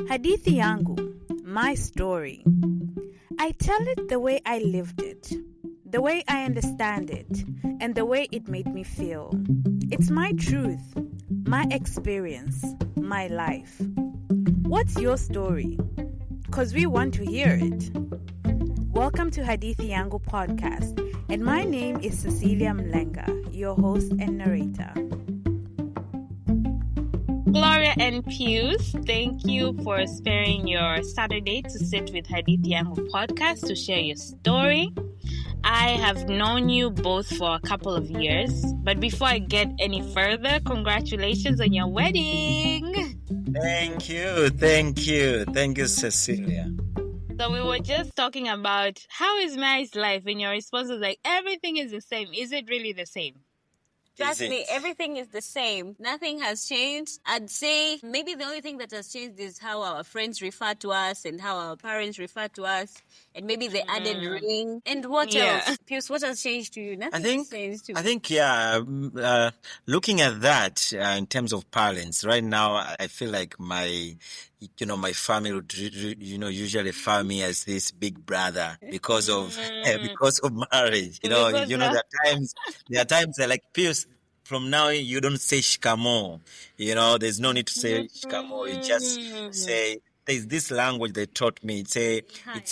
Hadithi yangu, my story. I tell it the way I lived it, the way I understand it, and the way it made me feel. It's my truth, my experience, my life. What's your story? 'Cause we want to hear it. Welcome to Hadithi Yangu podcast, and my name is Cecilia Mlenga, your host and narrator. Gloria and Pius, thank you for sparing your Saturday to sit with Hadithi Yangu podcast to share your story. I have known you both for a couple of years, but before I get any further, congratulations on your wedding. Thank you, Cecilia. So we were just talking about how is marriage life, and your response was like, everything is the same. Is it really the same? Trust me, everything is the same. Nothing has changed. I'd say maybe the only thing that has changed is how our friends refer to us and how our parents refer to us, and maybe the added ring. And what else? Pius, what has changed to you? Nothing has changed to me. I think, looking at that in terms of parents, right now, I feel like my family would, usually refer me as this big brother because of marriage. There are times they're like, Pius, from now you don't say shikamo. There's no need to say shikamo. You just say. There's this language they taught me. It's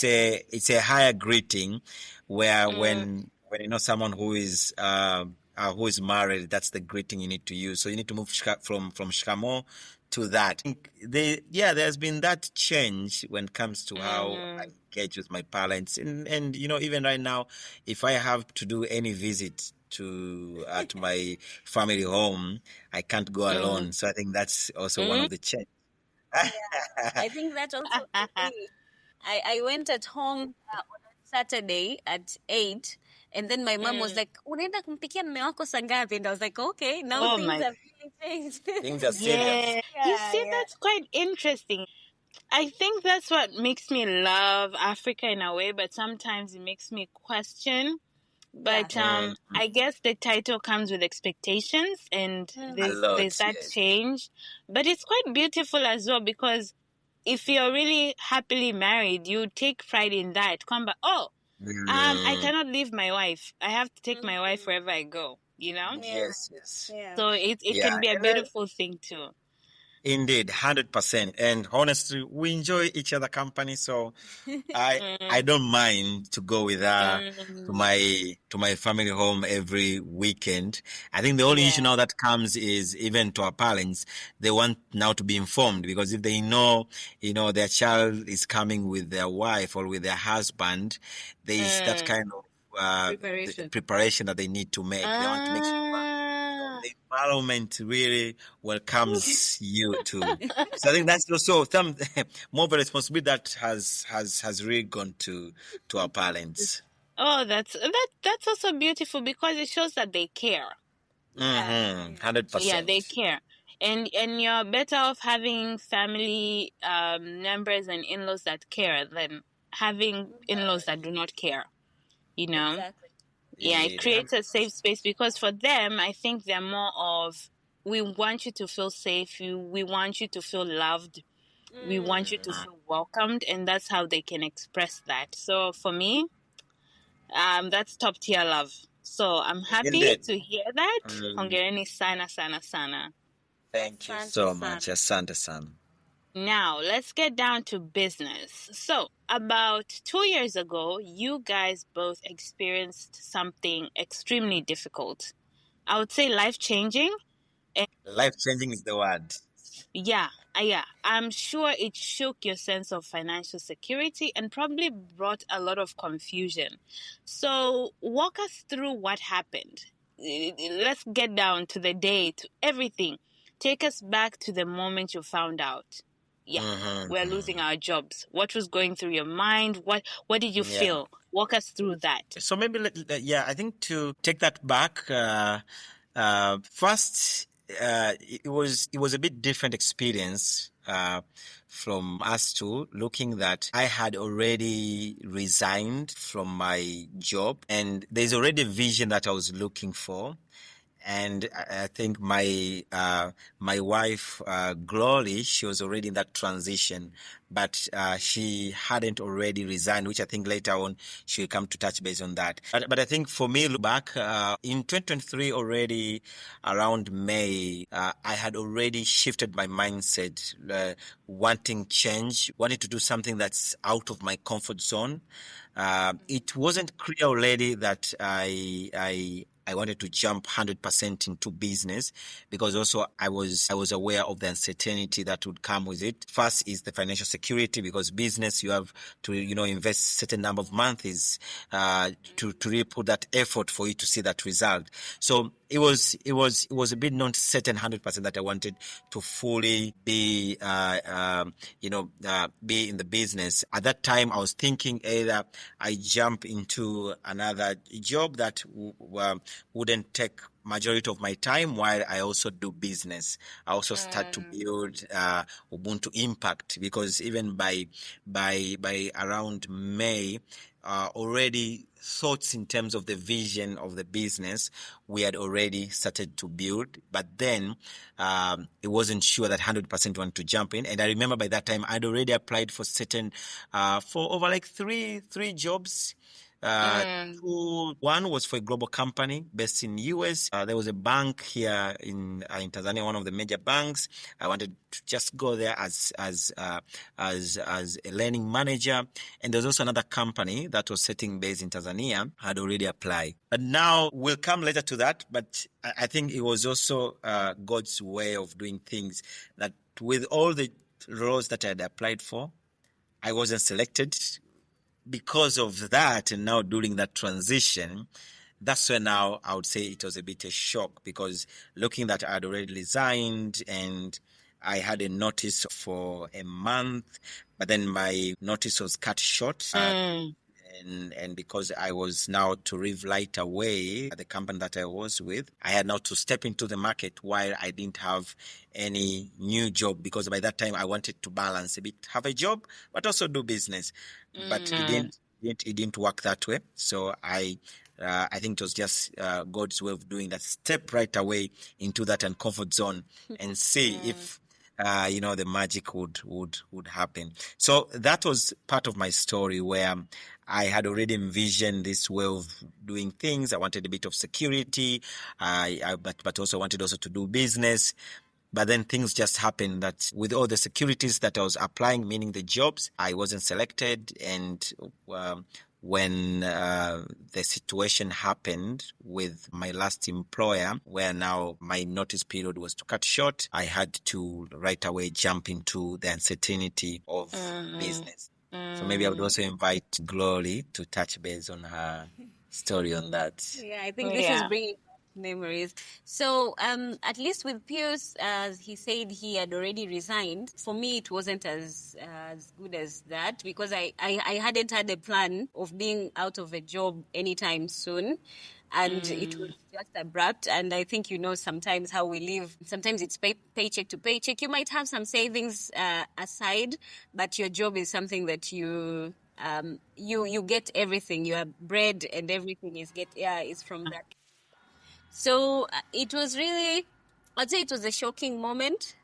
a higher greeting, where when someone who is married, that's the greeting you need to use. So you need to move from shikamo to that. There's been that change when it comes to how I engage with my parents, and even right now, if I have to do any visit to my family home, I can't go alone. So I think that's also one of the changes. I think that also. I went at home on Saturday at 8. And then my mom was like, unaenda kumpikia mme wako saa ngapi? And I was like, okay, now things have really changed. Things are serious. You see, that's quite interesting. I think that's what makes me love Africa in a way, but sometimes it makes me question. But I guess the title comes with expectations, and there's that change. But it's quite beautiful as well, because if you're really happily married, you take pride in that. Come back, I cannot leave my wife. I have to take my wife wherever I go, Yes. Yeah. So it can be a beautiful thing too. Indeed, 100%. And honestly, we enjoy each other company, so I don't mind to go with her to my family home every weekend. I think the only issue now that comes is, even to our parents, they want now to be informed, because if they know, their child is coming with their wife or with their husband, there is that kind of preparation that they need to make. They want to make sure the environment really welcomes you too. So I think that's also some more of a responsibility that has really gone to our parents. Oh, that's also beautiful, because it shows that they care. 100%. Yeah, they care. And you're better off having family members and in-laws that care than having in-laws that do not care. Exactly. Yeah, it creates a safe space, because for them, I think they're more of, we want you to feel safe, we want you to feel loved, we want you to feel welcomed, and that's how they can express that. So for me, that's top tier love. So I'm happy to hear that. Hongereni sana sana sana. Thank you so much. Asante sana. Now, let's get down to business. So, about 2 years ago, you guys both experienced something extremely difficult. I would say life-changing. Life-changing is the word. Yeah. I'm sure it shook your sense of financial security and probably brought a lot of confusion. So, walk us through what happened. Let's get down to the day, to everything. Take us back to the moment you found out. We're losing our jobs. What was going through your mind? What did you feel? Walk us through that. So maybe, I think to take that back, first, it was a bit different experience from us two, looking that I had already resigned from my job, and there's already a vision that I was looking for. And I think my wife Glory, she was already in that transition, but she hadn't already resigned, which I think later on she will come to touch base on that. But I think for me, look back in 2023 already around May, I had already shifted my mindset, wanting change, wanting to do something that's out of my comfort zone. It wasn't clear already that I wanted to jump 100% into business, because also I was aware of the uncertainty that would come with it. First is the financial security, because business, you have to, invest certain number of months to really put that effort for you to see that result. So it was a bit not certain 100% that I wanted to fully be be in the business. At that time, I was thinking either I jump into another job that wouldn't take majority of my time while I also do business. I also start to build Ubuntu Impact, because even by around May, already thoughts in terms of the vision of the business we had already started to build, but then it wasn't sure that 100% wanted to jump in. And I remember by that time I'd already applied for certain for over like three jobs. One was for a global company based in US. There was a bank here in Tanzania, one of the major banks. I wanted to just go there as a learning manager. And there's also another company that was setting base in Tanzania. I had already applied. But now we'll come later to that. But I think it was also God's way of doing things, that with all the roles that I had applied for, I wasn't selected. Because of that, and now during that transition, that's where now I would say it was a bit a shock, because looking that I had already resigned and I had a notice for a month, but then my notice was cut short. And because I was now to leave right away at the company that I was with, I had now to step into the market while I didn't have any new job, because by that time I wanted to balance a bit, have a job, but also do business. But it didn't work that way. So I think it was just God's way of doing that. Step right away into that uncomfort zone and see if the magic would happen. So that was part of my story, where I had already envisioned this way of doing things. I wanted a bit of security, but also wanted also to do business. But then things just happened that with all the securities that I was applying, meaning the jobs, I wasn't selected. And when the situation happened with my last employer, where now my notice period was to cut short, I had to right away jump into the uncertainty of business. So maybe I would also invite Glory to touch base on her story on that. Yeah, I think this is bringing memories. So at least with Pius, as he said, he had already resigned. For me, it wasn't as good as that, because I hadn't had a plan of being out of a job anytime soon. And it was just abrupt. And I think sometimes how we live, sometimes it's paycheck to paycheck. You might have some savings aside, but your job is something that you get everything. Your bread and everything is from that. So it was really, I'd say it was a shocking moment,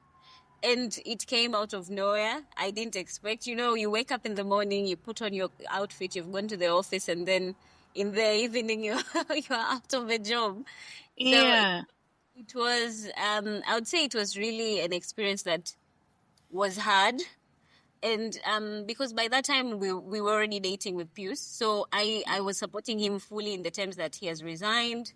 and it came out of nowhere. I didn't expect, you wake up in the morning, you put on your outfit, you've gone to the office, and then in the evening you're out of a job. Yeah. So it was, I would say it was really an experience that was hard. And because by that time we were already dating with Pius, so I was supporting him fully in the terms that he has resigned,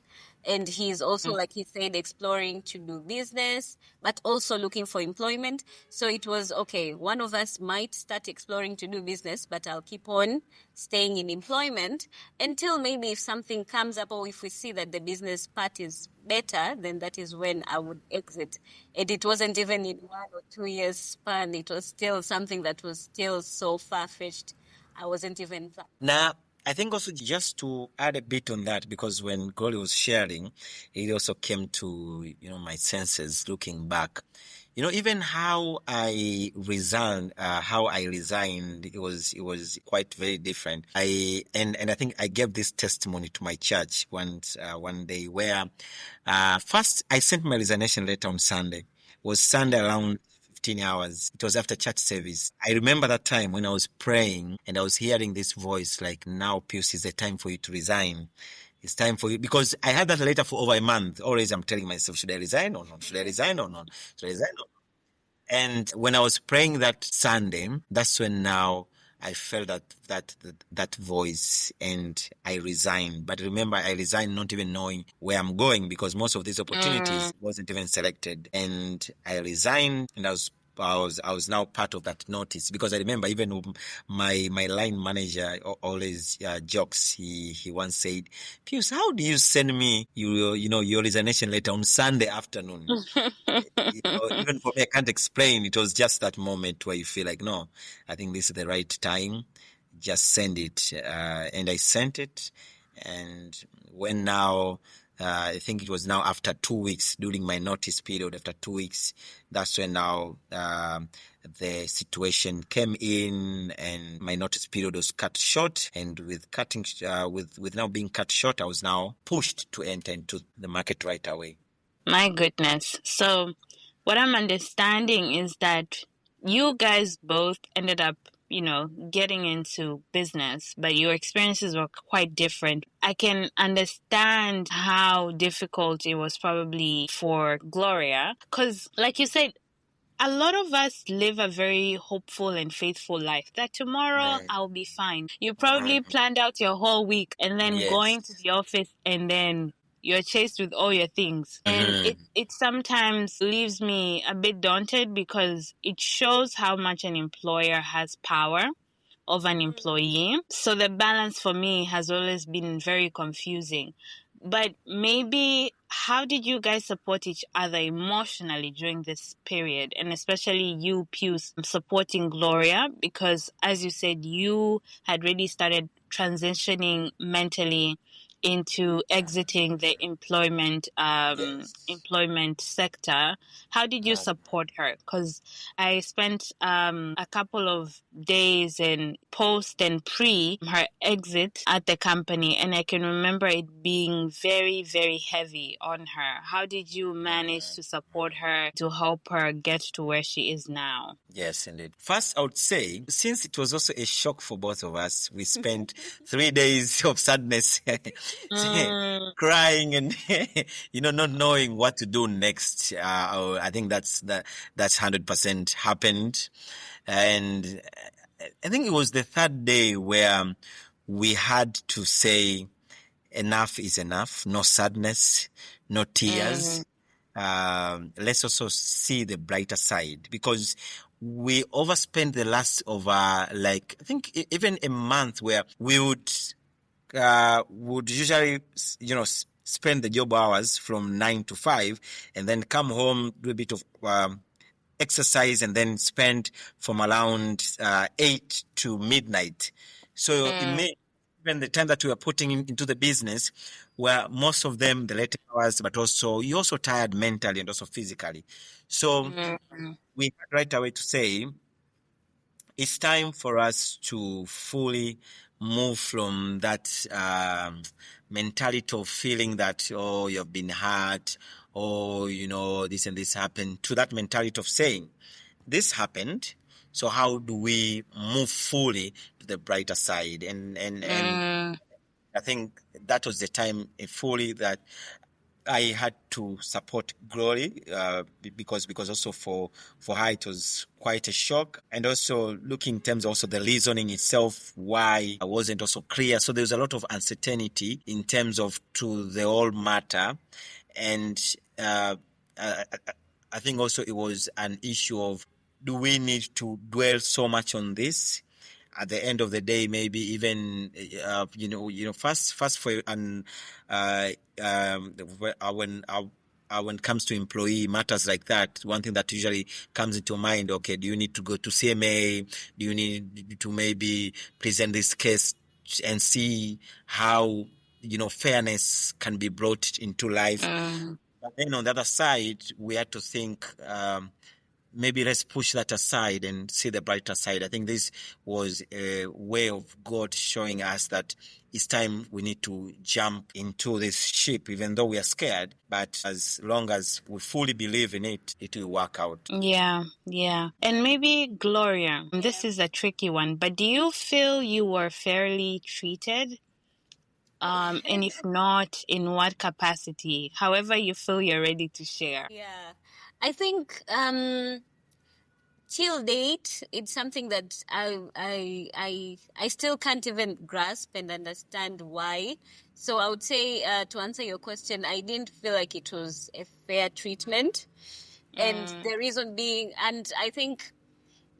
and he's also, like he said, exploring to do business, but also looking for employment. So it was, okay, one of us might start exploring to do business, but I'll keep on staying in employment until maybe if something comes up, or if we see that the business part is better, then that is when I would exit. And it wasn't even in 1 or 2 years span. It was still something that was still so far-fetched. I wasn't even... Now, I think also just to add a bit on that, because when Gloria was sharing, it also came to, my senses looking back. Even how I resigned, it was quite very different. And I think I gave this testimony to my church once, one day, where first I sent my resignation letter on Sunday. It was Sunday around 15 hours. It was after church service. I remember that time when I was praying and I was hearing this voice like, now, Pius, is the time for you to resign. It's time for you, because I had that letter for over a month. Always I'm telling myself, should I resign or not? Should I resign or not? Should I resign or not? And when I was praying that Sunday, that's when now I felt that voice, and I resigned. But remember, I resigned not even knowing where I'm going, because most of these opportunities wasn't even selected. And I resigned, and I was now part of that notice, because I remember even my line manager always jokes. He once said, "Pius, how do you send me your resignation letter on Sunday afternoon?" Even for me, I can't explain. It was just that moment where you feel like, no, I think this is the right time. Just send it. And I sent it. And when now, I think it was now after 2 weeks, during my notice period, after 2 weeks, that's when now the situation came in, and my notice period was cut short. And with now being cut short, I was now pushed to enter into the market right away. My goodness. So what I'm understanding is that you guys both ended up, getting into business, but your experiences were quite different. I can understand how difficult it was probably for Gloria, because like you said, a lot of us live a very hopeful and faithful life that tomorrow I'll be fine. You probably planned out your whole week, and then going to the office, and then you're chased with all your things. And it sometimes leaves me a bit daunted, because it shows how much an employer has power of an employee. So the balance for me has always been very confusing. But maybe, how did you guys support each other emotionally during this period? And especially you, Pius, supporting Gloria, because as you said, you had really started transitioning mentally into exiting the employment sector. How did you support her? Because I spent a couple of days in post and pre her exit at the company, and I can remember it being very, very heavy on her. How did you manage to support her, to help her get to where she is now? Yes, indeed. First, I would say, since it was also a shock for both of us, we spent 3 days of sadness, crying and not knowing what to do next. I think that's 100% happened. And I think it was the third day where we had to say, enough is enough. No sadness, no tears. Let's also see the brighter side, because we overspent the last of I think even a month, where we would usually spend the job hours from 9 to 5, and then come home, do a bit of exercise, and then spend from around 8 to midnight. So even the time that we were putting into the business, where most of them the later hours, but also you're also tired mentally and also physically. So we had right away to say, it's time for us to fully move from that mentality of feeling that, oh, you've been hurt, or this and this happened, to that mentality of saying, this happened, so how do we move fully to the brighter side? And I think that was the time fully that I had to support Gloria, because also for her it was quite a shock, and also looking in terms of also the reasoning itself why I wasn't also clear. So there was a lot of uncertainty in terms of to the whole matter, and I think also it was an issue of, do we need to dwell so much on this? At the end of the day, maybe even fast for when it comes to employee matters like that, one thing that usually comes into mind, okay, do you need to go to CMA? Do you need to maybe present this case and see how fairness can be brought into life? But then on the other side, we had to think, maybe let's push that aside and see the brighter side. I think this was a way of God showing us that it's time we need to jump into this ship, even though we are scared. But as long as we fully believe in it, it will work out. Yeah, yeah. And maybe Gloria, this is a tricky one, but do you feel you were fairly treated? And if not, in what capacity? However you feel you're ready to share. Yeah, I think till date, it's something that I still can't even grasp and understand why. So I would say, to answer your question, I didn't feel like it was a fair treatment, and the reason being, and I think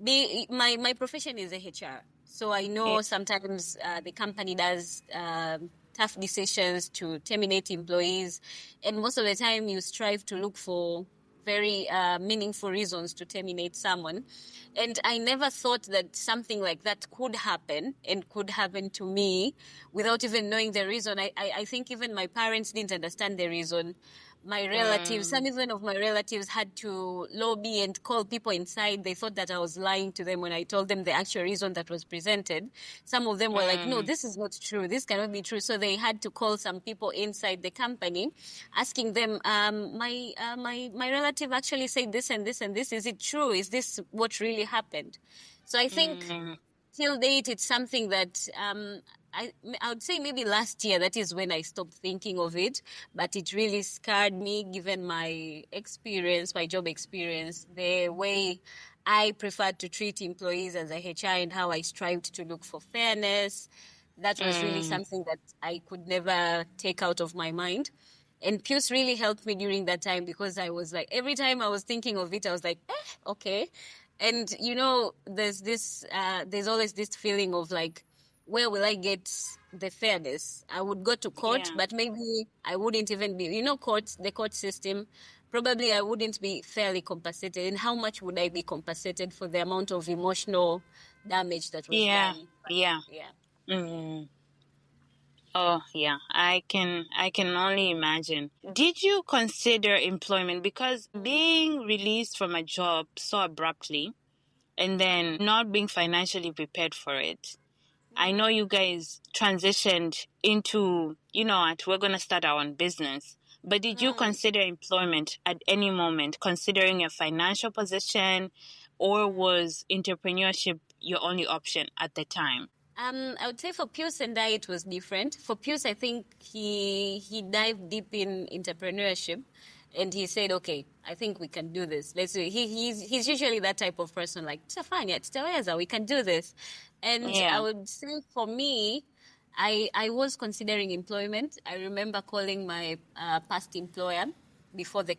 my profession is a HR, so I know sometimes the company does tough decisions to terminate employees, and most of the time you strive to look for very meaningful reasons to terminate someone. And I never thought that something like that could happen and could happen to me without even knowing the reason. I think even my parents didn't understand the reason. My relatives, some even of my relatives had to lobby and call people inside. They thought that I was lying to them when I told them the actual reason that was presented. Some of them were like, no, this is not true. This cannot be true. So they had to call some people inside the company, asking them, my relative actually said this and this and this. Is it true? Is this what really happened? So I think till date, it's something that I would say maybe last year, that is when I stopped thinking of it, but it really scarred me given my experience, my job experience, the way I preferred to treat employees as a HR and how I strived to look for fairness. That was really something that I could never take out of my mind. And Pius really helped me during that time, because I was like, every time I was thinking of it, I was like, okay. And, there's always this feeling of like, where will I get the fairness? I would go to court, but maybe I wouldn't even be, the court system, probably I wouldn't be fairly compensated. And how much would I be compensated for the amount of emotional damage that was done? Yeah. Oh, yeah. I can only imagine. Did you consider employment? Because being released from a job so abruptly and then not being financially prepared for it, I know you guys transitioned into, we're going to start our own business. But did you consider employment at any moment, considering your financial position, or was entrepreneurship your only option at the time? I would say for Pius and I, it was different. For Pius, I think he dived deep in entrepreneurship, and he said, "Okay, I think we can do this. Let's do it." He's usually that type of person, like, "Tafanya, tutaweza, we can do this." And I would say for me, I was considering employment. I remember calling my past employer before the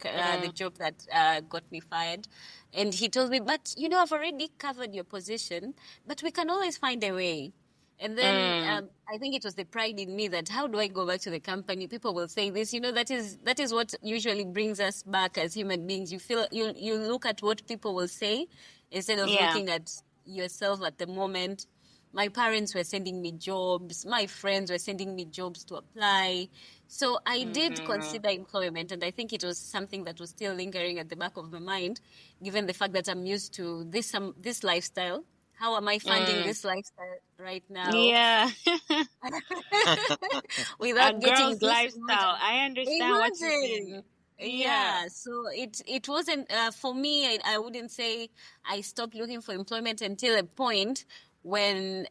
job that got me fired, and he told me, "But I've already covered your position, but we can always find a way." And then I think it was the pride in me that, how do I go back to the company? People will say this, that is what usually brings us back as human beings. You feel you look at what people will say instead of looking at yourself at the moment. My parents were sending me jobs. My friends were sending me jobs to apply. So I did consider employment, and I think it was something that was still lingering at the back of my mind, given the fact that I'm used to this lifestyle. How am I funding this lifestyle right now? Yeah. Without a getting girl's lifestyle. I understand what you mean. Yeah, so it wasn't, for me, I wouldn't say I stopped looking for employment until a point when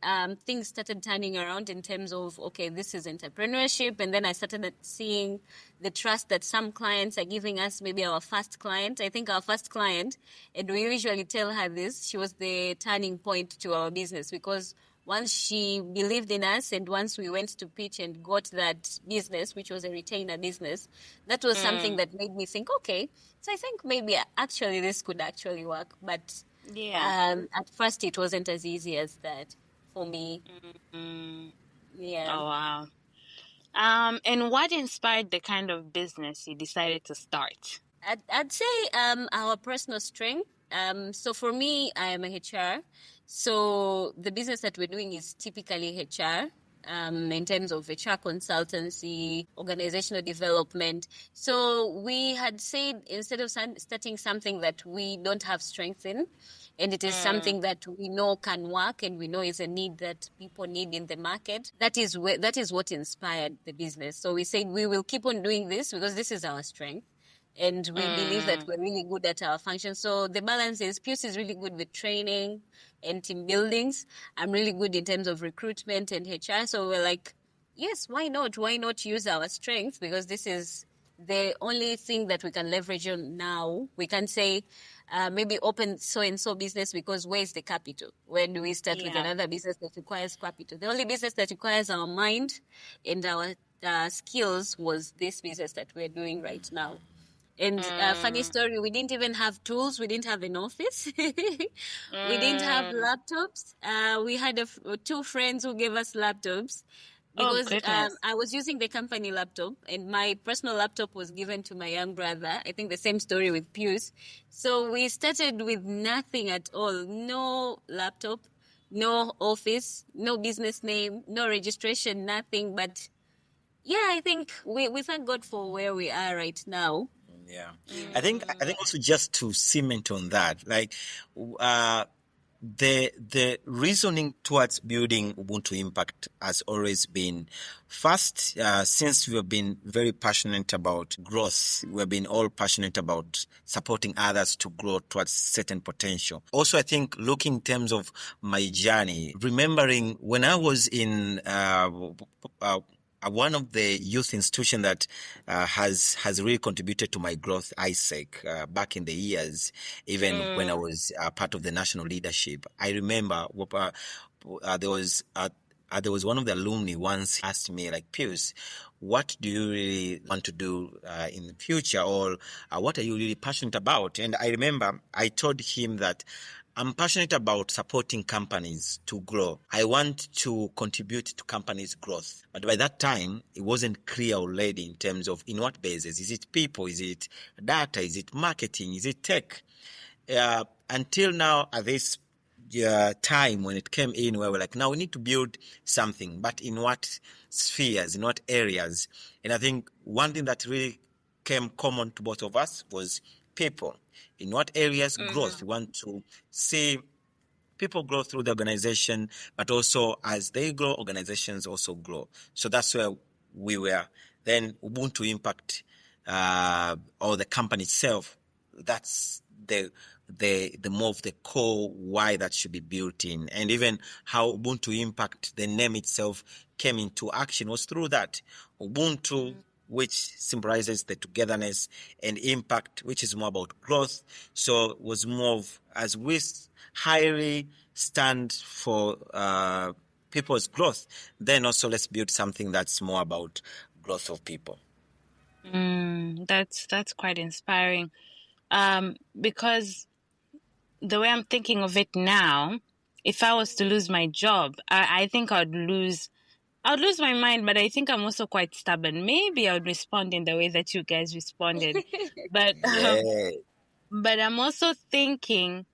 things started turning around in terms of, okay, this is entrepreneurship. And then I started seeing the trust that some clients are giving us, maybe our first client. I think our first client, and we usually tell her this, she was the turning point to our business, because once she believed in us and once we went to pitch and got that business, which was a retainer business, that was something that made me think, okay, so I think maybe actually this could actually work. But at first it wasn't as easy as that for me. Yeah. Oh, wow. And what inspired the kind of business you decided to start? I'd say our personal strength. So for me, I am a HR. So the business that we're doing is typically HR. in terms of HR consultancy, organizational development. So we had said, instead of starting something that we don't have strength in, and it is something that we know can work and we know is a need that people need in the market, that is what inspired the business. So we said we will keep on doing this because this is our strength. And we believe that we're really good at our function. So the balance is, Pius is really good with training and team buildings. I'm really good in terms of recruitment and HR. So we're like, yes, why not? Why not use our strength? Because this is the only thing that we can leverage on now. We can say, maybe open so-and-so business because where is the capital? When do we start with another business that requires capital? The only business that requires our mind and our skills was this business that we're doing right now. And funny story, we didn't even have tools. We didn't have an office. We didn't have laptops. We had two friends who gave us laptops because I was using the company laptop and my personal laptop was given to my young brother. I think the same story with Pius. So we started with nothing at all. No laptop, no office, no business name, no registration, nothing. But yeah, I think we thank God for where we are right now. Yeah, I think also just to cement on that, like the reasoning towards building Ubuntu Impact has always been first, since we have been very passionate about growth. We've been all passionate about supporting others to grow towards certain potential. Also, I think looking in terms of my journey, remembering when I was in one of the youth institution that has really contributed to my growth, ISEC, back in the years, even when I was part of the national leadership. I remember there was one of the alumni once asked me, like, Pius, what do you really want to do in the future, or what are you really passionate about? And I remember I told him that I'm passionate about supporting companies to grow. I want to contribute to companies' growth. But by that time, it wasn't clear already in terms of in what basis. Is it people? Is it data? Is it marketing? Is it tech? Until now, at this time when it came in, where we're like, now we need to build something, but in what spheres, in what areas? And I think one thing that really came common to both of us was people. In what areas growth? We want to see people grow through the organization, but also as they grow, organizations also grow. So that's where we were. Then Ubuntu Impact, or the company itself, that's the more of the core why that should be built in. And even how Ubuntu Impact, the name itself, came into action was through that. Ubuntu, which symbolizes the togetherness, and impact, which is more about growth. So it was more of, as we highly stand for people's growth, then also let's build something that's more about growth of people. That's quite inspiring, because the way I'm thinking of it now, if I was to lose my job, I think I'd lose my mind, but I think I'm also quite stubborn. Maybe I would respond in the way that you guys responded. But but I'm also thinking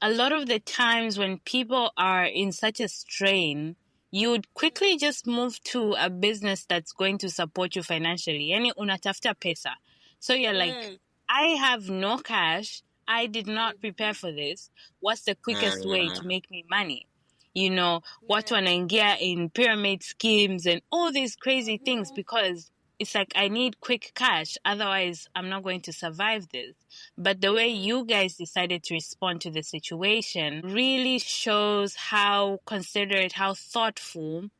a lot of the times when people are in such a strain, you would quickly just move to a business that's going to support you financially. Yani unatafuta pesa. So you're like, I have no cash. I did not prepare for this. What's the quickest way to make me money? You know, watu wanaingia in pyramid schemes and all these crazy things because it's like, I need quick cash. Otherwise, I'm not going to survive this. But the way you guys decided to respond to the situation really shows how considerate, how thoughtful.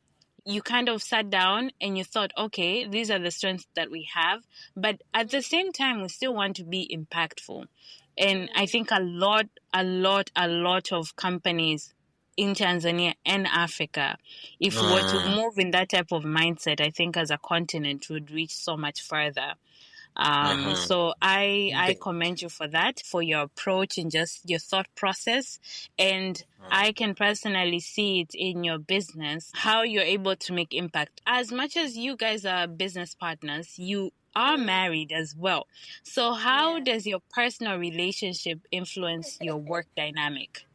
You kind of sat down and you thought, okay, these are the strengths that we have. But at the same time, we still want to be impactful. And I think a lot of companies in Tanzania and Africa, if we were to move in that type of mindset, I think as a continent would reach so much further. So I commend you for that, for your approach and just your thought process. And I can personally see it in your business, how you're able to make impact. As much as you guys are business partners, you are married as well. So how does your personal relationship influence your work dynamic?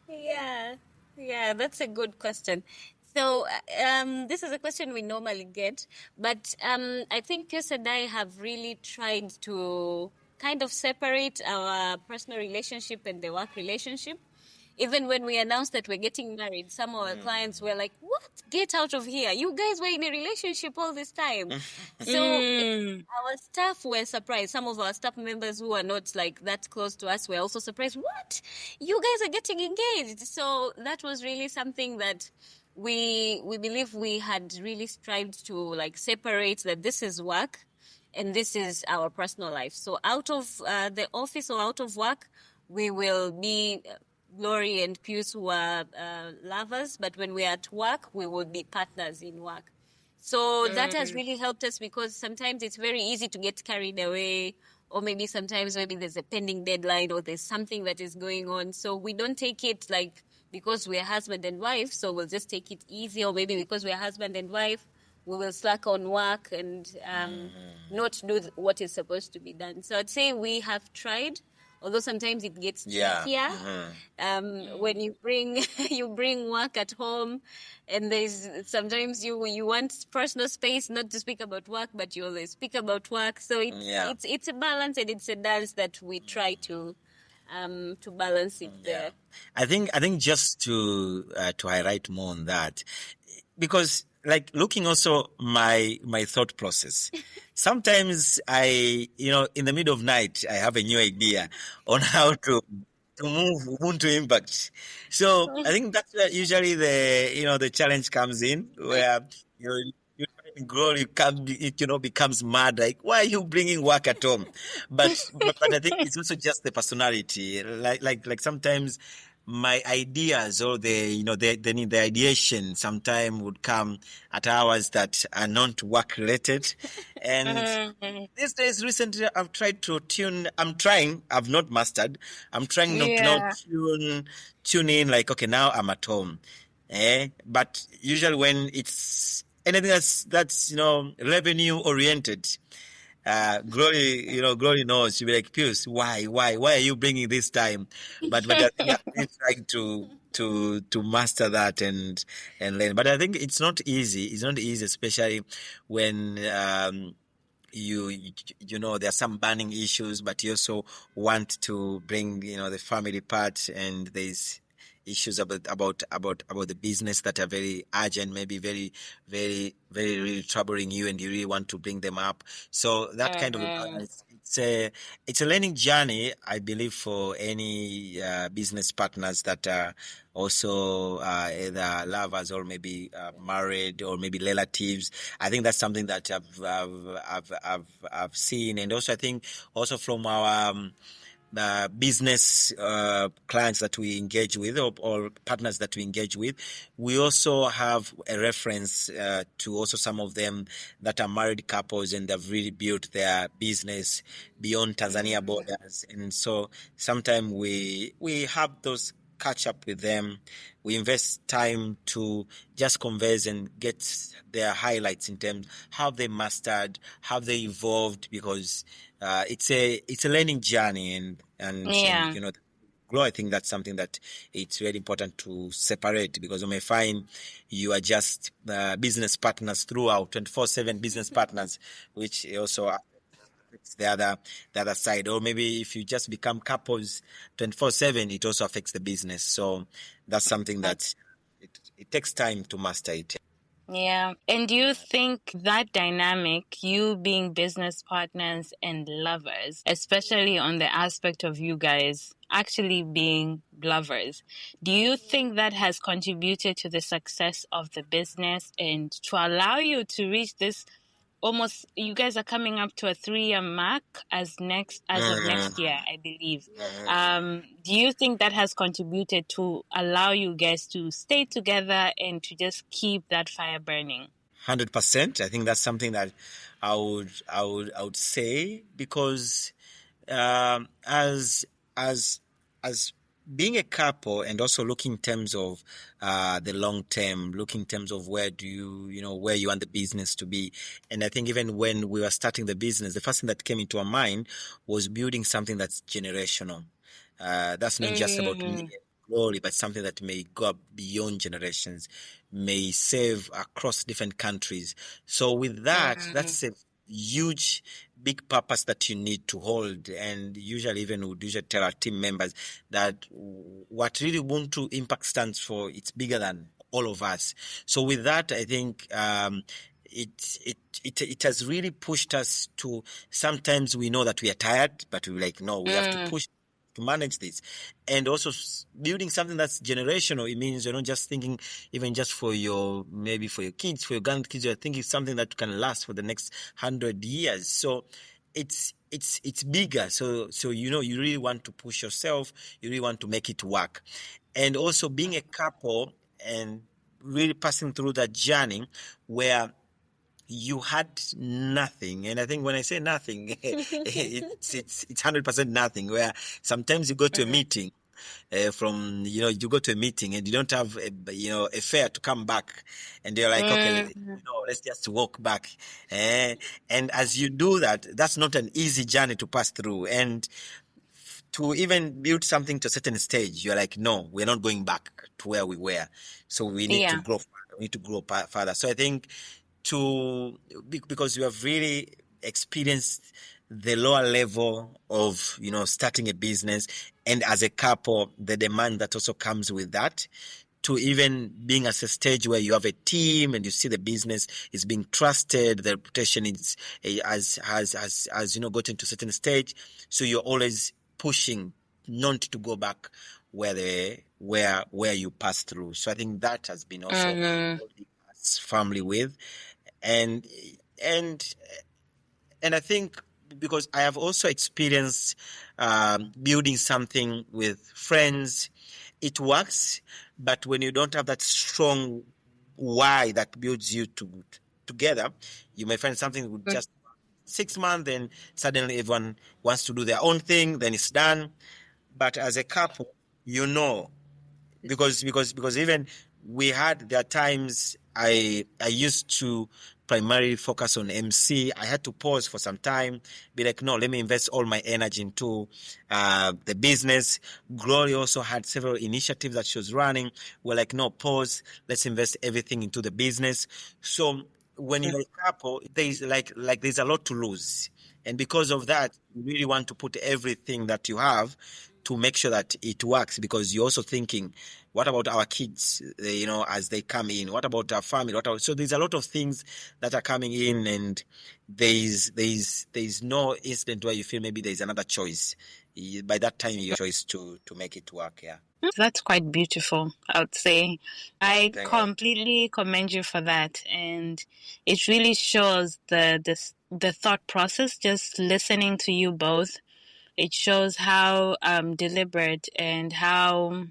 Yeah, that's a good question. So this is a question we normally get, but I think Pius and I have really tried to kind of separate our personal relationship and the work relationship. Even when we announced that we're getting married, some of our clients were like, "What? Get out of here! You guys were in a relationship all this time." So our staff were surprised. Some of our staff members who are not like that close to us were also surprised. What? You guys are getting engaged? So that was really something that we believe we had really strived to like separate that this is work and this is our personal life. So out of the office or out of work, we will be Gloria and Pius who are lovers, but when we're at work, we will be partners in work. So that has really helped us because sometimes it's very easy to get carried away, or maybe sometimes there's a pending deadline or there's something that is going on. So we don't take it like because we're husband and wife, so we'll just take it easy, or maybe because we're husband and wife, we will slack on work and not do what is supposed to be done. So I'd say we have tried. Although sometimes it gets trickier when you bring work at home, and there's sometimes you want personal space, not to speak about work, but you always speak about work. So it's a balance, and it's a dance that we try to balance it there. I think just to highlight more on that, because like looking also my thought process. Sometimes I, in the middle of night, I have a new idea on how to move Ubuntu Impact. So I think that's where usually the challenge comes in, where you Glory becomes mad, like, why are you bringing work at home? But I think it's also just the personality. Like sometimes my ideas or the ideation sometimes would come at hours that are not work related. And these days, recently, I've tried to I've not mastered. I'm trying not to tune in like, okay, now I'm at home. But usually when it's anything that's revenue oriented, Glory knows. She'll be like, Pius, why are you bringing this time? But I think I'm trying to master that and learn. But I think it's not easy. It's not easy, especially when there are some burning issues, but you also want to bring the family part, and there's issues about the business that are very urgent, maybe very, very, very really troubling you, and you really want to bring them up. So that kind of balance, it's a learning journey, I believe, for any business partners that are also either lovers or maybe married or maybe relatives. I think that's something that I've seen, and also I think also from our business clients that we engage with, or partners that we engage with, we also have a reference to also some of them that are married couples and have really built their business beyond Tanzania borders. And so sometimes we have those catch up with them. We invest time to just converse and get their highlights in terms of how they mastered, how they evolved, because it's a learning journey, and Glow, I think that's something that it's very important to separate, because you may find you are just business partners throughout, 24/7 business partners, which also affects the other side. Or maybe if you just become couples 24/7, it also affects the business. So that's something that it takes time to master it. Yeah. And do you think that dynamic, you being business partners and lovers, especially on the aspect of you guys actually being lovers, do you think that has contributed to the success of the business and to allow you to reach this almost, you guys are coming up to a 3-year mark as of next year, I believe. Do you think that has contributed to allow you guys to stay together and to just keep that fire burning? 100%. I think that's something that I would say, because as being a couple, and also looking in terms of the long term, looking in terms of where do where you want the business to be. And I think even when we were starting the business, the first thing that came into our mind was building something that's generational. That's not just about me. glory, but something that may go up beyond generations, may serve across different countries. So with that, that's a huge, big purpose that you need to hold. And usually even we usually tell our team members that what really Ubuntu Impact stands for, it's bigger than all of us. So with that, I think it has really pushed us to, sometimes we know that we are tired, but we're like, no, we have to push to manage this. And also building something that's generational, it means you're not just thinking even just for your, maybe for your kids, for your grandkids, you're thinking something that can last for the next 100 years. So it's bigger. So you know, you really want to push yourself, you really want to make it work. And also being a couple and really passing through that journey where you had nothing. And I think when I say nothing, it's 100% nothing, where sometimes you go to a meeting, you go to a meeting and you don't have a fare to come back, and you're like, okay, let's just walk back. And as you do that, that's not an easy journey to pass through. And to even build something to a certain stage, you're like, no, we're not going back to where we were. So we need to grow. We need to grow further. So I think because you have really experienced the lower level of, starting a business, and as a couple, the demand that also comes with that, to even being at a stage where you have a team and you see the business is being trusted, the reputation has gotten to a certain stage. So you're always pushing not to go back where you passed through. So I think that has been also holding us firmly with. And I think because I have also experienced building something with friends, it works. But when you don't have that strong why that builds you together, you may find something with just 6 months, and suddenly everyone wants to do their own thing, then it's done. But as a couple, because even there are times I used to primarily focus on MC. I had to pause for some time, be like, no, let me invest all my energy into the business. Gloria also had several initiatives that she was running. We're like, no, pause, let's invest everything into the business. So when you're a couple, there's there's a lot to lose. And because of that, you really want to put everything that you have to make sure that it works, because you're also thinking, what about our kids, as they come in? What about our family? So there's a lot of things that are coming in, and there's no instant where you feel maybe there's another choice. By that time, you have a choice to make it work. Yeah. That's quite beautiful, I would say. I completely commend you for that. And it really shows the thought process, just listening to you both. It shows how deliberate and how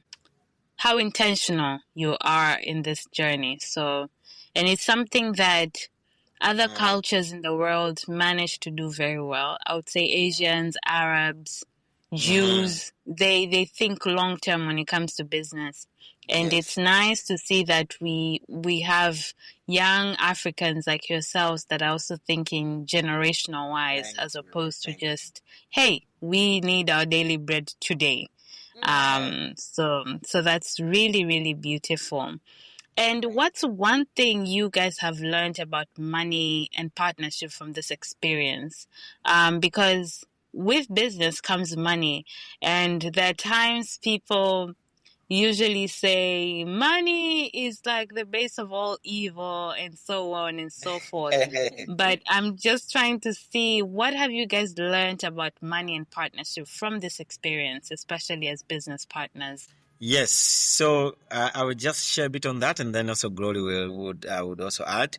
intentional you are in this journey. So, and it's something that other cultures in the world manage to do very well. I would say Asians, Arabs, Jews, they think long term when it comes to business. And it's nice to see that we have young Africans like yourselves that are also thinking generational wise, as opposed to just, hey, we need our daily bread today. So that's really, really beautiful. And what's one thing you guys have learned about money and partnership from this experience? Because with business comes money, and there are times people usually say money is like the base of all evil and so on and so forth. But I'm just trying to see, what have you guys learned about money and partnership from this experience, especially as business partners? Yes, so I would just share a bit on that, and then also Glory would also add.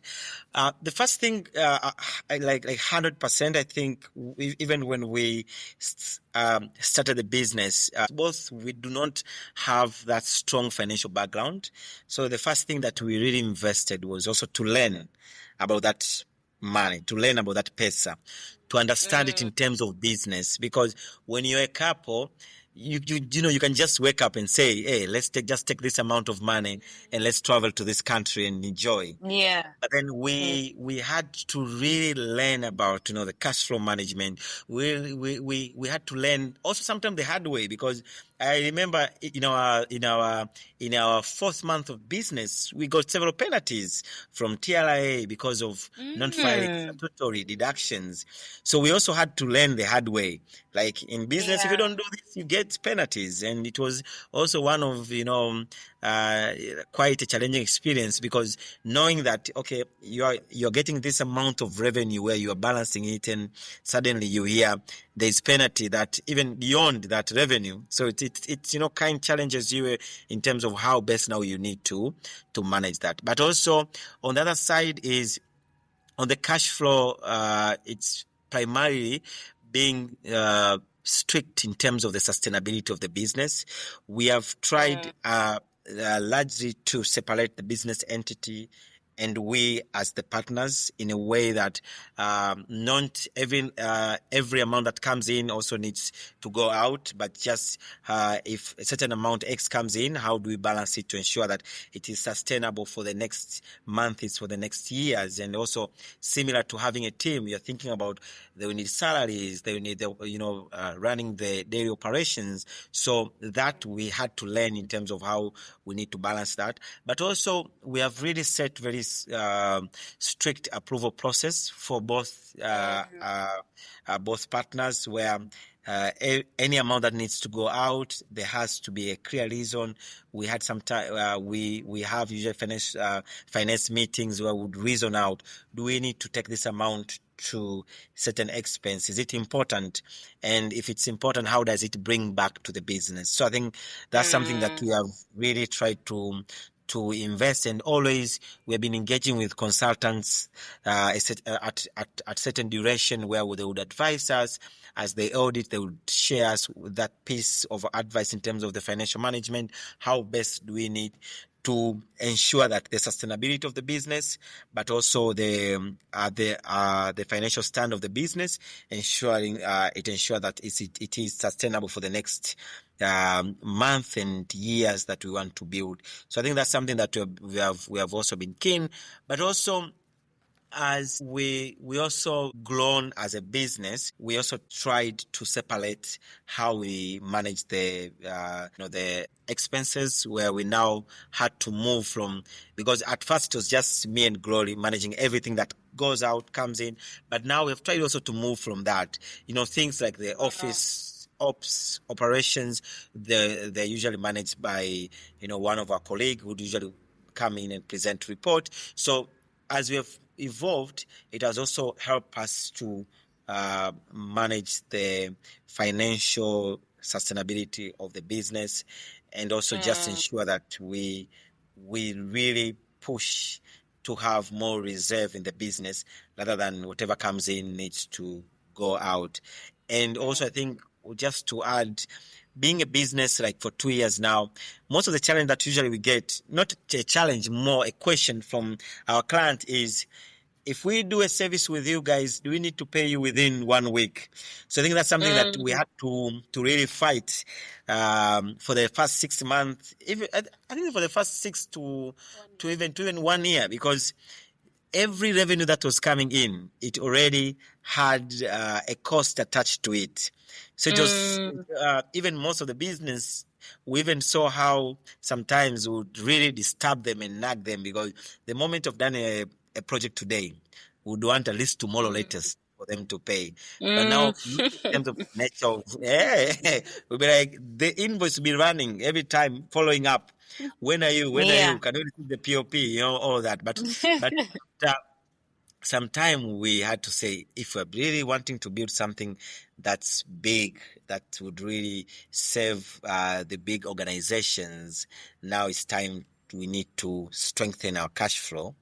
The first thing, I like 100%. I think even when we started the business, both we do not have that strong financial background. So the first thing that we really invested was also to learn about that money, to learn about that pesa, to understand it in terms of business. Because when you're a couple, you can just wake up and say, hey, let's just take this amount of money and let's travel to this country and enjoy. Yeah. But then we had to really learn about, the cash flow management. We had to learn also sometimes the hard way, because I remember in our fourth month of business, we got several penalties from TRIA because of not filing statutory deductions. So we also had to learn the hard way. Like in business, if you don't do this, you get penalties. And it was also one of, quite a challenging experience, because knowing that, okay, you're getting this amount of revenue where you are balancing it, and suddenly you hear there's penalty that even beyond that revenue. So it kind challenges you in terms of how best now you need to manage that. But also on the other side is on the cash flow, it's primarily being strict in terms of the sustainability of the business. We have tried largely to separate the business entity and we as the partners in a way that not every amount that comes in also needs to go out, but just if a certain amount X comes in, how do we balance it to ensure that it is sustainable for the next months, for the next years? And also similar to having a team, you're thinking about they will need salaries, they will need running the daily operations. So that we had to learn in terms of how we need to balance that. But also we have really set very strict approval process for both partners, where any amount that needs to go out, there has to be a clear reason. We had some time. We have usually finance meetings where we would reason out: do we need to take this amount to certain expense? Is it important? And if it's important, how does it bring back to the business? So I think that's something that we have really tried to invest, and always we have been engaging with consultants at certain duration where they would advise us. As they audit, they would share us that piece of advice in terms of the financial management. How best do we need to ensure that the sustainability of the business, but also the financial stand of the business, ensuring that it is sustainable for the next month and years that we want to build. So I think that's something that we have also been keen, but also as we also grown as a business, we also tried to separate how we manage the expenses, where we now had to move from, because at first it was just me and Glory managing everything that goes out, comes in, but now we've tried also to move from that. Things like the office ops operations, they're usually managed by one of our colleagues who would usually come in and present report. So as we have evolved, it has also helped us to manage the financial sustainability of the business, and also just ensure that we really push to have more reserve in the business, rather than whatever comes in needs to go out. And also I think, just to add, being a business like for 2 years now, most of the challenge that usually we get, not a challenge, more a question from our client is, if we do a service with you guys, do we need to pay you within 1 week? So I think that's something that we had to really fight for the first 6 months. I think for the first 6 to even 1 year, because every revenue that was coming in, it already had a cost attached to it. So it was even most of the business, we even saw how sometimes we would really disturb them and nag them, because the moment of done a project today, we would want at least tomorrow latest for them to pay. But now, in terms of nature, we'll be like, the invoice will be running every time, following up. When are you? When are you? Can you receive the POP? All that. But sometime we had to say, if we're really wanting to build something that's big, that would really serve the big organizations, now it's time. We need to strengthen our cash flow,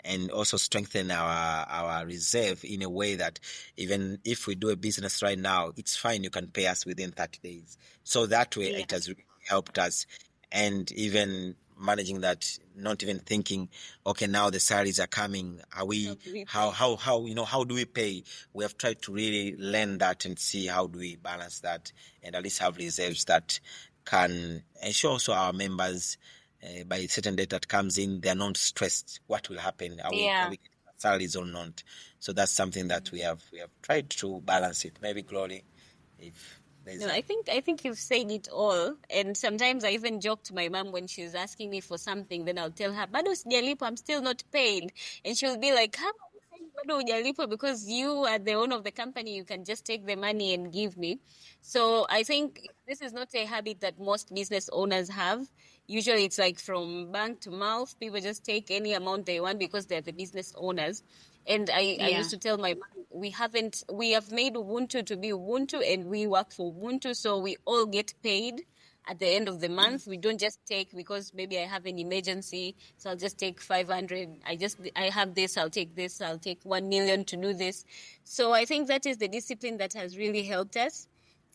and also strengthen our reserve in a way that even if we do a business right now, it's fine, you can pay us within 30 days. So that way it has really helped us. And even managing that, not even thinking, okay, now the salaries are coming. How do we pay? We have tried to really learn that and see how do we balance that, and at least have reserves that can ensure also our members, by a certain date that comes in, they're not stressed. What will happen? Are we getting salaries or not? So that's something that we have tried to balance it. Maybe Glory, if No, I think you've said it all. And sometimes I even joke to my mom when she's asking me for something, then I'll tell her, "Bado sijalipo, I'm still not paid." And she'll be like, "How are you saying bado hujalipo? Because you are the owner of the company, you can just take the money and give me." So I think this is not a habit that most business owners have. Usually it's like from bank to mouth, people just take any amount they want because they're the business owners. And I Yeah. used to tell my mom, we have made Ubuntu to be Ubuntu, and we work for Ubuntu, so we all get paid at the end of the month. We don't just take because maybe I have an emergency, so I'll just take 500. I have this, I'll take this, I'll take 1 million to do this. So I think that is the discipline that has really helped us.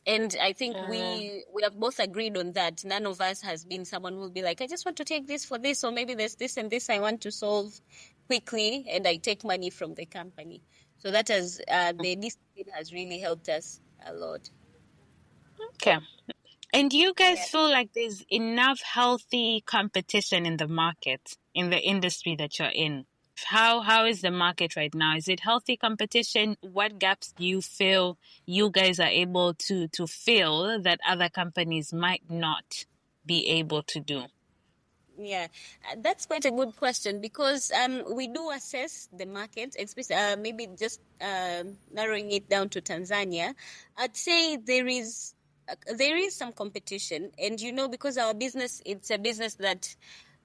And I think we have both agreed on that. None of us has been someone who will be like, I just want to take this for this, or maybe there's this and this I want to solve quickly, and I take money from the company. So that has the discipline has really helped us a lot. Okay. And do you guys Yeah. feel like there's enough healthy competition in the market, in the industry that you're in? How is the market right now? Is it healthy competition? What gaps do you feel you guys are able to fill that other companies might not be able to do? Yeah, that's quite a good question, because we do assess the market, especially maybe just narrowing it down to Tanzania. I'd say there is some competition, and because our business, it's a business that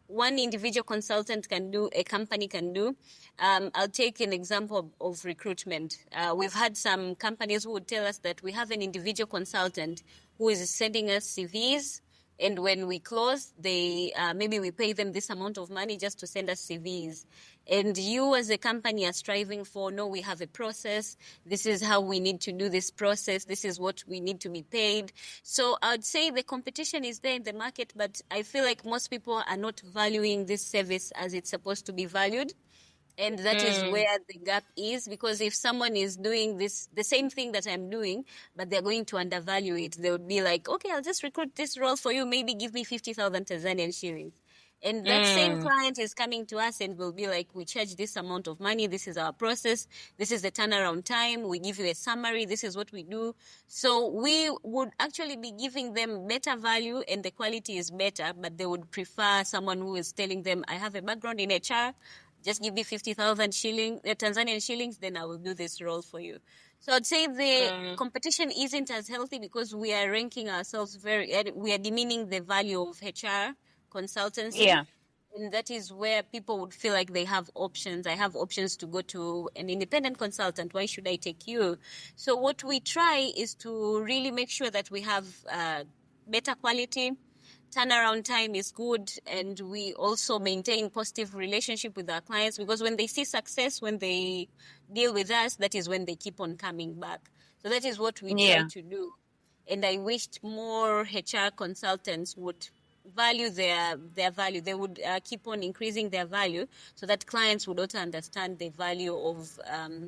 one individual consultant can do, a company can do. I'll take an example of recruitment. We've had some companies who would tell us that we have an individual consultant who is sending us CVs, and when we close, they maybe we pay them this amount of money just to send us CVs. And you as a company are striving for, no, we have a process. This is how we need to do this process. This is what we need to be paid. So I'd say the competition is there in the market, but I feel like most people are not valuing this service as it's supposed to be valued. And that is where the gap is, because if someone is doing this, the same thing that I'm doing, but they're going to undervalue it, they would be like, okay, I'll just recruit this role for you. Maybe give me 50,000 Tanzanian shillings. And that same client is coming to us and will be like, we charge this amount of money. This is our process. This is the turnaround time. We give you a summary. This is what we do. So we would actually be giving them better value, and the quality is better, but they would prefer someone who is telling them, I have a background in HR. Just give me 50,000 shillings, Tanzanian shillings, then I will do this role for you. So I'd say the competition isn't as healthy because we are ranking ourselves we are demeaning the value of HR consultancy. Yeah. And that is where people would feel like they have options. I have options to go to an independent consultant. Why should I take you? So what we try is to really make sure that we have better quality, turnaround time is good, and we also maintain positive relationship with our clients, because when they see success, when they deal with us, that is when they keep on coming back. So that is what we try to do. And I wished more HR consultants would value their value. They would keep on increasing their value, so that clients would also understand the value of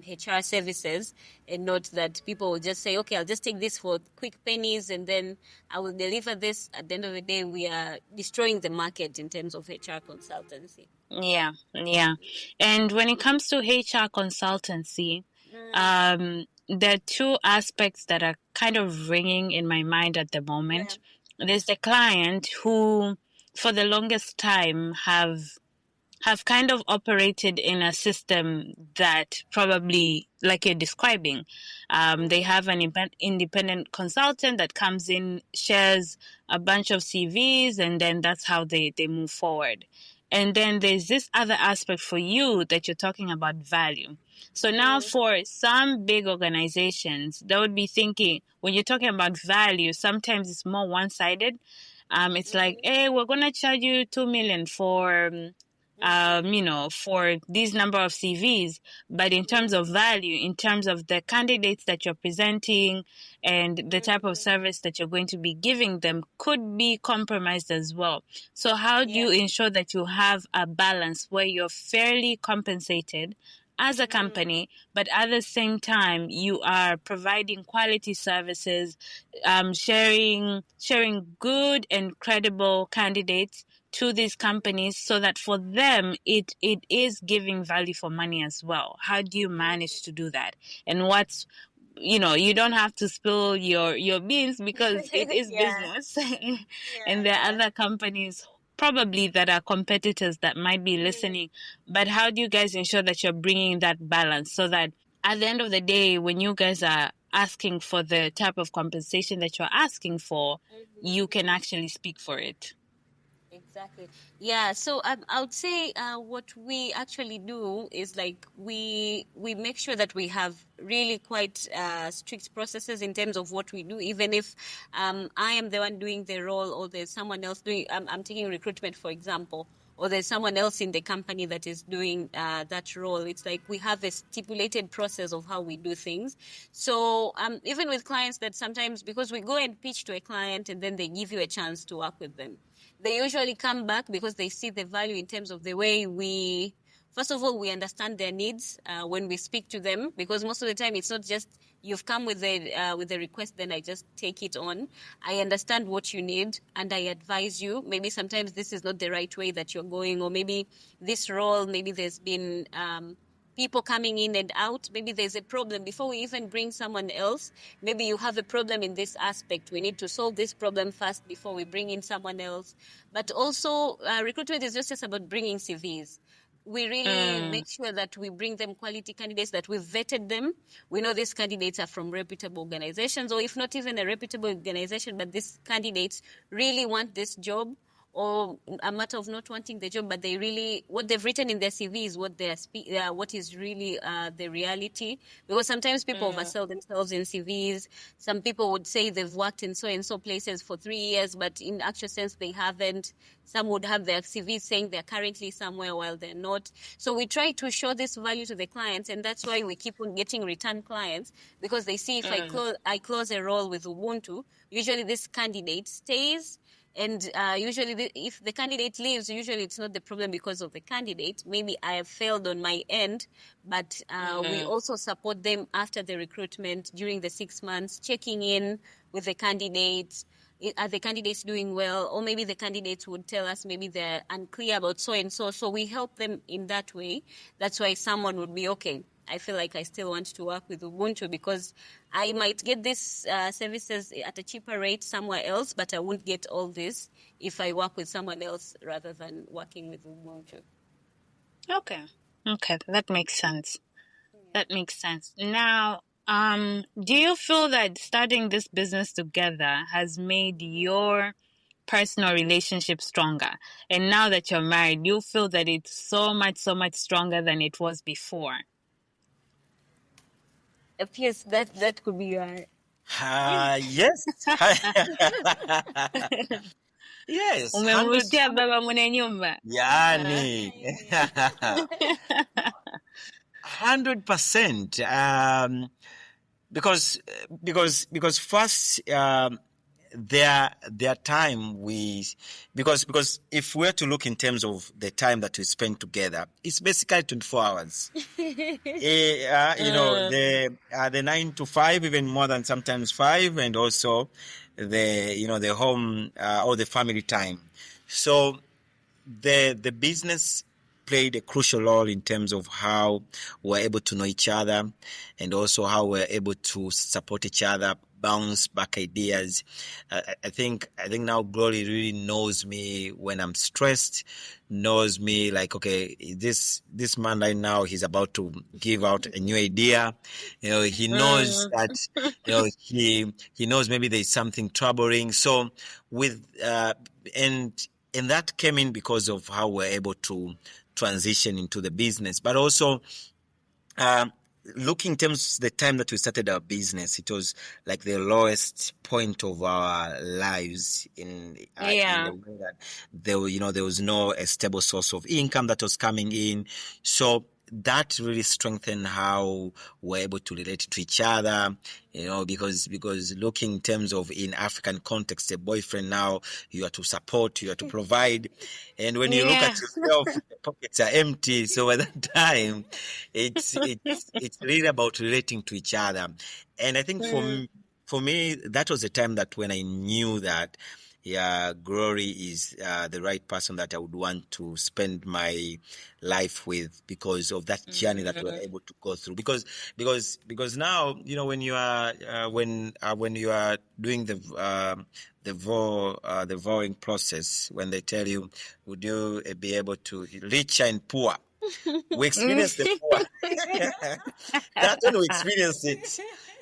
HR services, and not that people will just say, okay, I'll just take this for quick pennies and then I will deliver this. At the end of the day, we are destroying the market in terms of HR consultancy. Yeah. And when it comes to HR consultancy, there are two aspects that are kind of ringing in my mind at the moment. There's the client who, for the longest time, have kind of operated in a system that probably, like you're describing, they have an independent consultant that comes in, shares a bunch of CVs, and then that's how they move forward. And then there's this other aspect for you that you're talking about value. So now for some big organizations, they would be thinking, when you're talking about value, sometimes it's more one-sided. It's like, hey, we're going to charge you 2 million for, for these number of CVs. But in terms of value, in terms of the candidates that you're presenting and the type of service that you're going to be giving them could be compromised as well. So how do you ensure that you have a balance where you're fairly compensated as a company, but at the same time you are providing quality services, sharing good and credible candidates to these companies, so that for them it is giving value for money as well? How do you manage to do that? And you don't have to spill your beans because it is business. And there are other companies probably that are competitors that might be listening. But how do you guys ensure that you're bringing that balance so that at the end of the day, when you guys are asking for the type of compensation that you're asking for, you can actually speak for it? Exactly. Yeah. So I would say what we actually do is like we make sure that we have really quite strict processes in terms of what we do. Even if I am the one doing the role, or there's someone else doing, I'm taking recruitment, for example, or there's someone else in the company that is doing that role. It's like we have a stipulated process of how we do things. So even with clients, that sometimes, because we go and pitch to a client and then they give you a chance to work with them, they usually come back because they see the value in terms of the way we, first of all, we understand their needs when we speak to them, because most of the time it's not just you've come with a request, then I just take it on. I understand what you need and I advise you. Maybe sometimes this is not the right way that you're going, or maybe this role, maybe there's been people coming in and out. Maybe there's a problem before we even bring someone else. Maybe you have a problem in this aspect. We need to solve this problem first before we bring in someone else. But also, recruitment is just about bringing CVs. We really make sure that we bring them quality candidates, that we've vetted them. We know these candidates are from reputable organizations, or if not even a reputable organization, but these candidates really want this job, or a matter of not wanting the job, but they really, what they've written in their CV is what is really the reality. Because sometimes people oversell themselves in CVs. Some people would say they've worked in so and so places for 3 years, but in actual sense they haven't. Some would have their CVs saying they're currently somewhere while they're not. So we try to show this value to the clients, and that's why we keep on getting return clients, because they see if I close a role with Ubuntu, usually this candidate stays. And usually, if the candidate leaves, usually it's not the problem because of the candidate. Maybe I have failed on my end, but we also support them after the recruitment during the 6 months, checking in with the candidates. Are the candidates doing well? Or maybe the candidates would tell us maybe they're unclear about so and so. So we help them in that way. That's why someone would be, okay, I feel like I still want to work with Ubuntu because I might get these services at a cheaper rate somewhere else, but I won't get all this if I work with someone else rather than working with Ubuntu. Okay, that makes sense. That makes sense. Now, do you feel that starting this business together has made your personal relationship stronger? And now that you're married, do you feel that it's so much stronger than it was before? Pius, that could be your... Yes. Yes. Umemrushia baba mwenye nyumba. Yani. 100%. Because first, their time because if we're to look in terms of the time that we spend together, it's basically 24 hours. The 9 to 5, even more than sometimes 5, and also the home or the family time. So the business played a crucial role in terms of how we're able to know each other, and also how we're able to support each other, bounce back ideas. I think now Gloria really knows me when I'm stressed, knows me like, okay, this man right now, he's about to give out a new idea. He knows that, he knows maybe there's something troubling. So and that came in because of how we're able to transition into the business. But also, looking in terms of the time that we started our business, it was like the lowest point of our lives in the way that there was no stable source of income that was coming in. So that really strengthened how we're able to relate to each other, because looking in terms of in African context, a boyfriend now, you are to support, you are to provide. And when you look at yourself, the pockets are empty. So at that time, it's really about relating to each other. And I think for me, that was the time that when I knew that, Glory is the right person that I would want to spend my life with because of that journey that we're able to go through. Because now, when you are when you are doing the vowing process, when they tell you, would you be able to rich and poor? We experienced the poor. That's when we experienced it,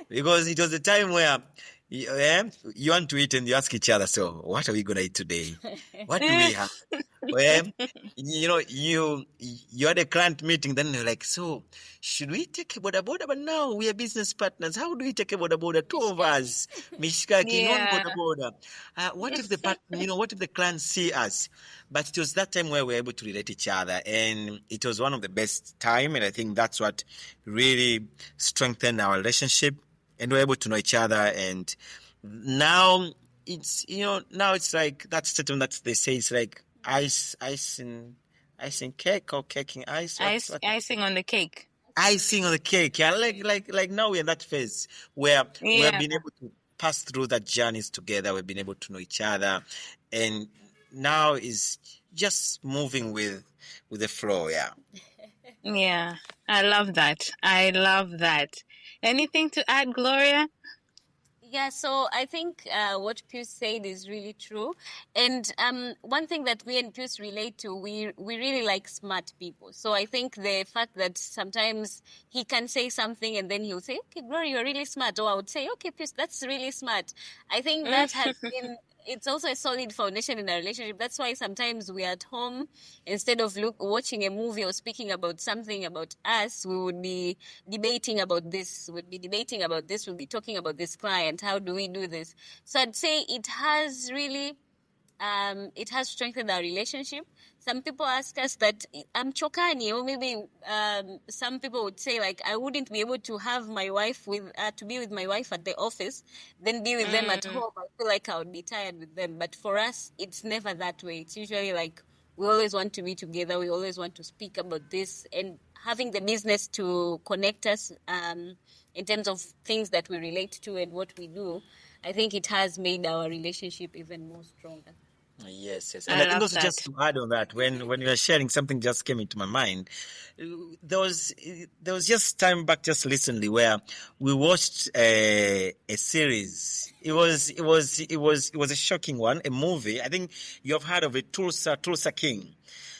because it was a time where you want to eat and you ask each other, so what are we going to eat today? What do we have? Well, you had a client meeting, then you're like, so should we take a boda boda? But now we are business partners. How do we take a boda boda? Two of us, mishkaki, non boda boda. What if what if the client see us? But it was that time where we were able to relate each other, and it was one of the best time. And I think that's what really strengthened our relationship, and we're able to know each other. And now it's like that statement that they say, it's like icing cake or caking ice. Icing on the cake. Icing on the cake. Yeah, like now we're in that phase where we've been able to pass through that journeys together. We've been able to know each other, and now is just moving with the flow. Yeah. Yeah, I love that. Anything to add, Gloria? Yeah, so I think what Pius said is really true. And one thing that we and Pius relate to, we really like smart people. So I think the fact that sometimes he can say something and then he'll say, okay, Gloria, you're really smart. Or I would say, okay, Pius, that's really smart. I think that has been... It's also a solid foundation in our relationship. That's why sometimes we're at home, instead of watching a movie or speaking about something about us, we would be debating about this. We'd be debating about this. We'll be talking about this client. How do we do this? So I'd say it has really, it has strengthened our relationship. Some people ask us that I'm chokani, or maybe some people would say, like, I wouldn't be able to have my wife to be with my wife at the office, then be with them at home. I feel like I would be tired with them. But for us, it's never that way. It's usually like we always want to be together. We always want to speak about this, and having the business to connect us in terms of things that we relate to and what we do. I think it has made our relationship even more stronger. Yes. And I think also, just to add on that, when you were sharing, something just came into my mind. There was just time back just recently where we watched a series. It was a shocking one, a movie. I think you have heard of it, Tulsa King.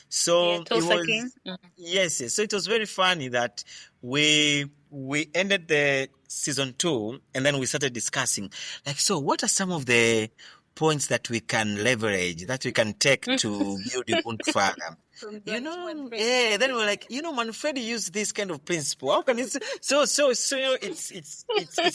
So Tulsa King. Yes. So it was very funny that we ended the season 2, and then we started discussing, like, so what are some of the points that we can leverage, that we can take to build your own further. Then we're like, Manfredi used this kind of principle. How can it? So it's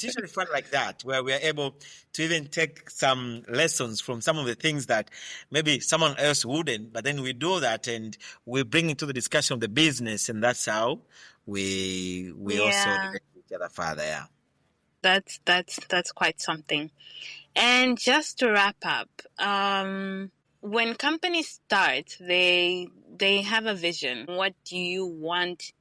usually fun like that, where we are able to even take some lessons from some of the things that maybe someone else wouldn't. But then we do that, and we bring into the discussion of the business, and that's how we also relate to each other further. Yeah. That's quite something. And just to wrap up, when companies start, they have a vision. What do you want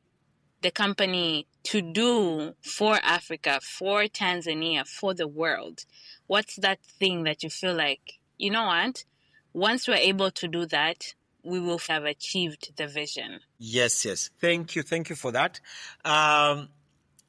the company to do for Africa, for Tanzania, for the world? What's that thing that you feel like, you know what? Once we're able to do that, we will have achieved the vision. Yes. Thank you for that.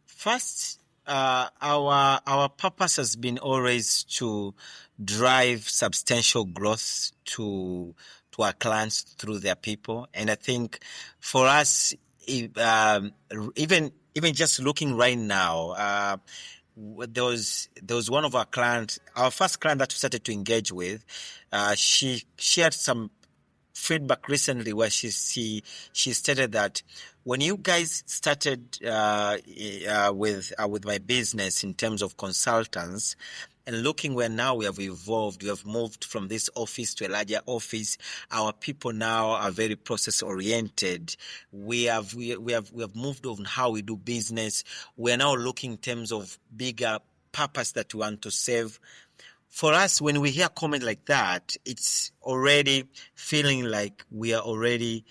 First, our purpose has been always to drive substantial growth to our clients through their people, and I think for us, even just looking right now, there was one of our clients, our first client that we started to engage with. She shared some feedback recently where she stated that when you guys started with my business in terms of consultants, and looking where now we have evolved, we have moved from this office to a larger office. Our people now are very process oriented. We have moved on how we do business. We are now looking in terms of bigger purpose that we want to serve. For us, when we hear comment like that, it's already feeling like we are already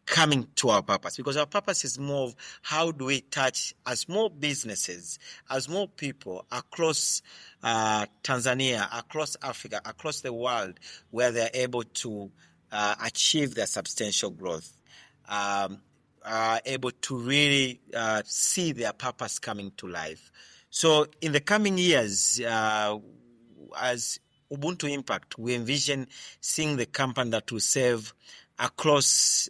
coming to our purpose, because our purpose is more of how do we touch as more businesses, as more people across Tanzania, across Africa, across the world, where they're able to achieve their substantial growth, are able to really see their purpose coming to life. So in the coming years, as Ubuntu Impact, we envision seeing the company that will serve across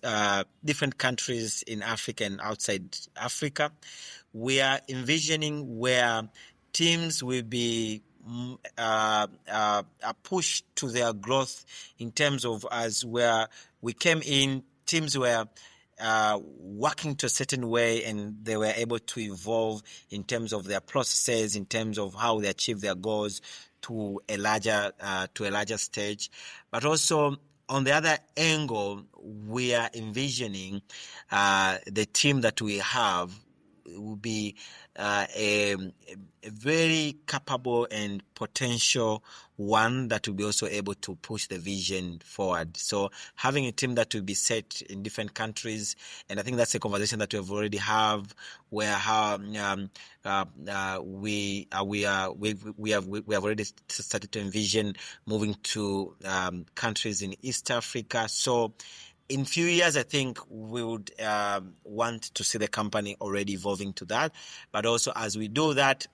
different countries in Africa and outside Africa. We are envisioning where teams will be pushed to their growth in terms of as where we came in, teams were working to a certain way and they were able to evolve in terms of their processes, in terms of how they achieve their goals to a larger stage. But also on the other angle, we are envisioning the team that we have will be a very capable and potential one that will be also able to push the vision forward. So having a team that will be set in different countries, and I think that's a conversation that we have already have, where we have already started to envision moving to countries in East Africa. So in few years, I think we would want to see the company already evolving to that. But also as we do that,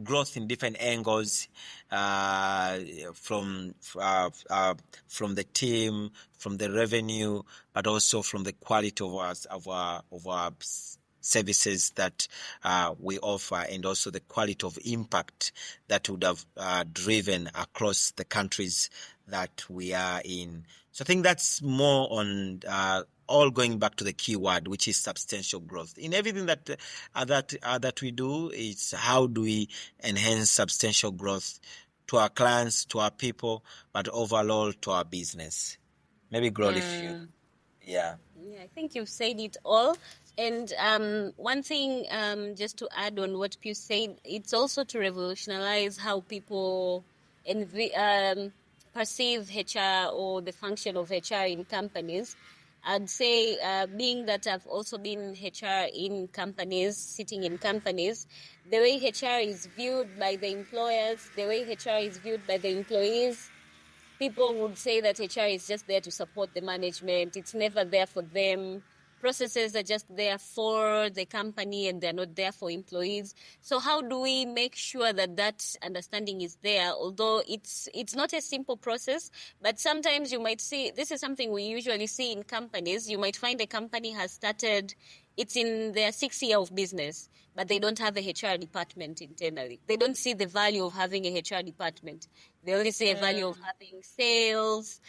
growth in different angles from the team, from the revenue, but also from the quality of our services that we offer, and also the quality of impact that would have driven across the countries that we are in. So I think that's more on all going back to the key word, which is substantial growth. In everything that we do, it's how do we enhance substantial growth to our clients, to our people, but overall to our business. Maybe Gloria, Yeah, I think you've said it all. And one thing, just to add on what Pius said, it's also to revolutionize how people perceive HR or the function of HR in companies. I'd say, being that I've also been HR in companies, sitting in companies, the way HR is viewed by the employers, the way HR is viewed by the employees, people would say that HR is just there to support the management. It's never there for them. Processes are just there for the company and they're not there for employees. So how do we make sure that that understanding is there? Although it's not a simple process, but sometimes you might see, this is something we usually see in companies. You might find a company has started, it's in their 6th year of business, but they don't have a HR department internally. They don't see the value of having a HR department. They only see a value of having sales,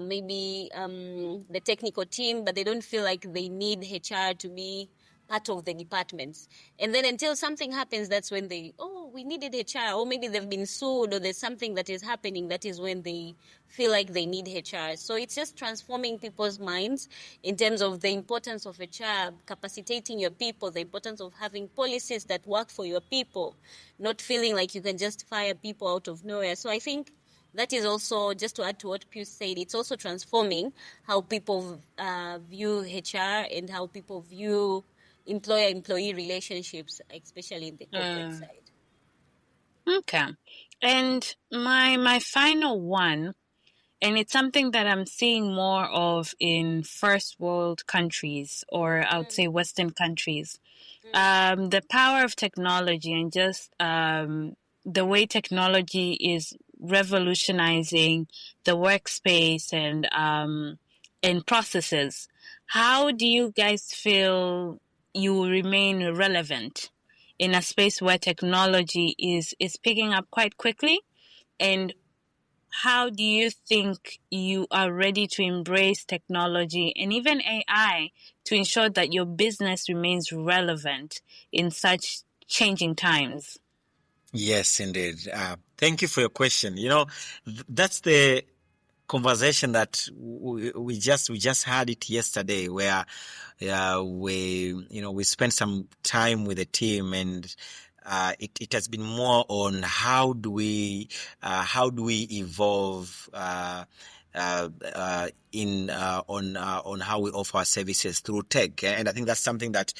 maybe the technical team, but they don't feel like they need HR to be part of the departments. And then until something happens, that's when we needed HR, or maybe they've been sued, or there's something that is happening, that is when they feel like they need HR. So it's just transforming people's minds in terms of the importance of HR, capacitating your people, the importance of having policies that work for your people, not feeling like you can just fire people out of nowhere. So I think that is also, just to add to what Pius said, it's also transforming how people view HR and how people view employer-employee relationships, especially in the corporate side. Okay. And my final one, and it's something that I'm seeing more of in first world countries, or I would say Western countries. The power of technology, and just the way technology is revolutionizing the workspace and processes. How do you guys feel you will remain relevant in a space where technology is picking up quite quickly? And how do you think you are ready to embrace technology and even AI to ensure that your business remains relevant in such changing times? Yes, indeed. Thank you for your question. That's the conversation that we just had it yesterday, where we spent some time with the team, and it has been more on how do we evolve on how we offer our services through tech. And I think that's something that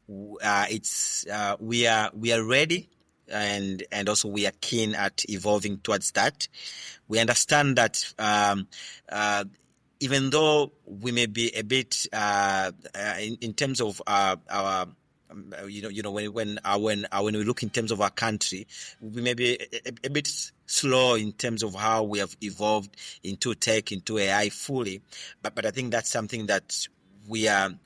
we are ready, and also we are keen at evolving towards that. We understand that even though we may be a bit in terms of our when we look in terms of our country, we may be a bit slow in terms of how we have evolved into tech, into AI fully, but I think that's something that we have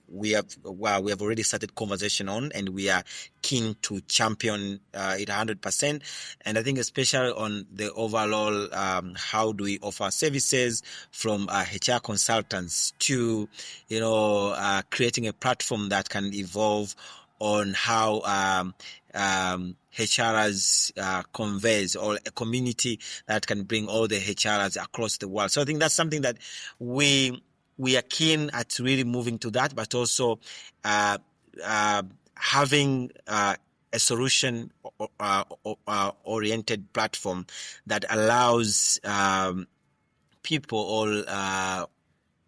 already started conversation on, and we are keen to champion it 100%. And I think especially on the overall how do we offer services from HR consultants to creating a platform that can evolve on how HRs conveys, or a community that can bring all the HRs across the world. So I think that's something that we are keen at really moving to that, but also having a solution oriented platform that allows people all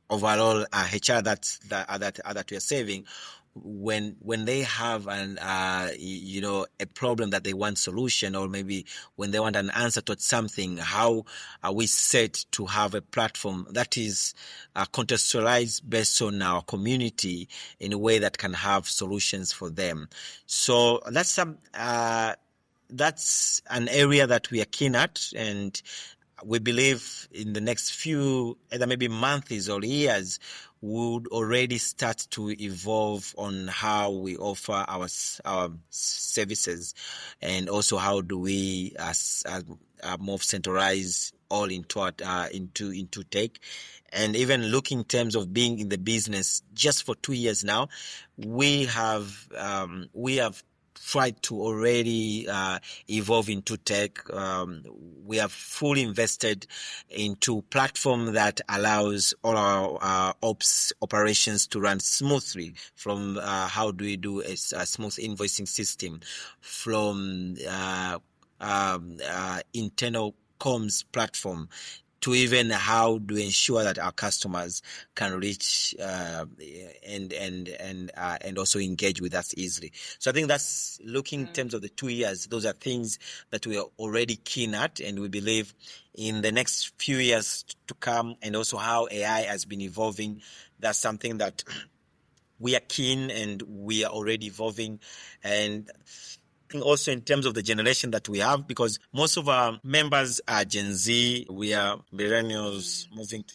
overall HR that we are saving, when they have a problem that they want solution, or maybe when they want an answer to something, how are we set to have a platform that is contextualized based on our community in a way that can have solutions for them? So that's an area that we are keen at, and we believe in the next few, either maybe months or years, would already start to evolve on how we offer our services, and also how do we more centralize all into tech. And even looking in terms of being in the business just for 2 years now, we have tried to already evolve into tech. We have fully invested into platform that allows all our ops operations to run smoothly, from how do we do a smooth invoicing system, from internal comms platform, to even how do we ensure that our customers can reach and also engage with us easily. So I think that's looking in terms of the 2 years. Those are things that we are already keen at, and we believe in the next few years to come, and also how AI has been evolving. That's something that we are keen, and we are already evolving. And also in terms of the generation that we have, because most of our members are Gen Z. We are millennials moving to...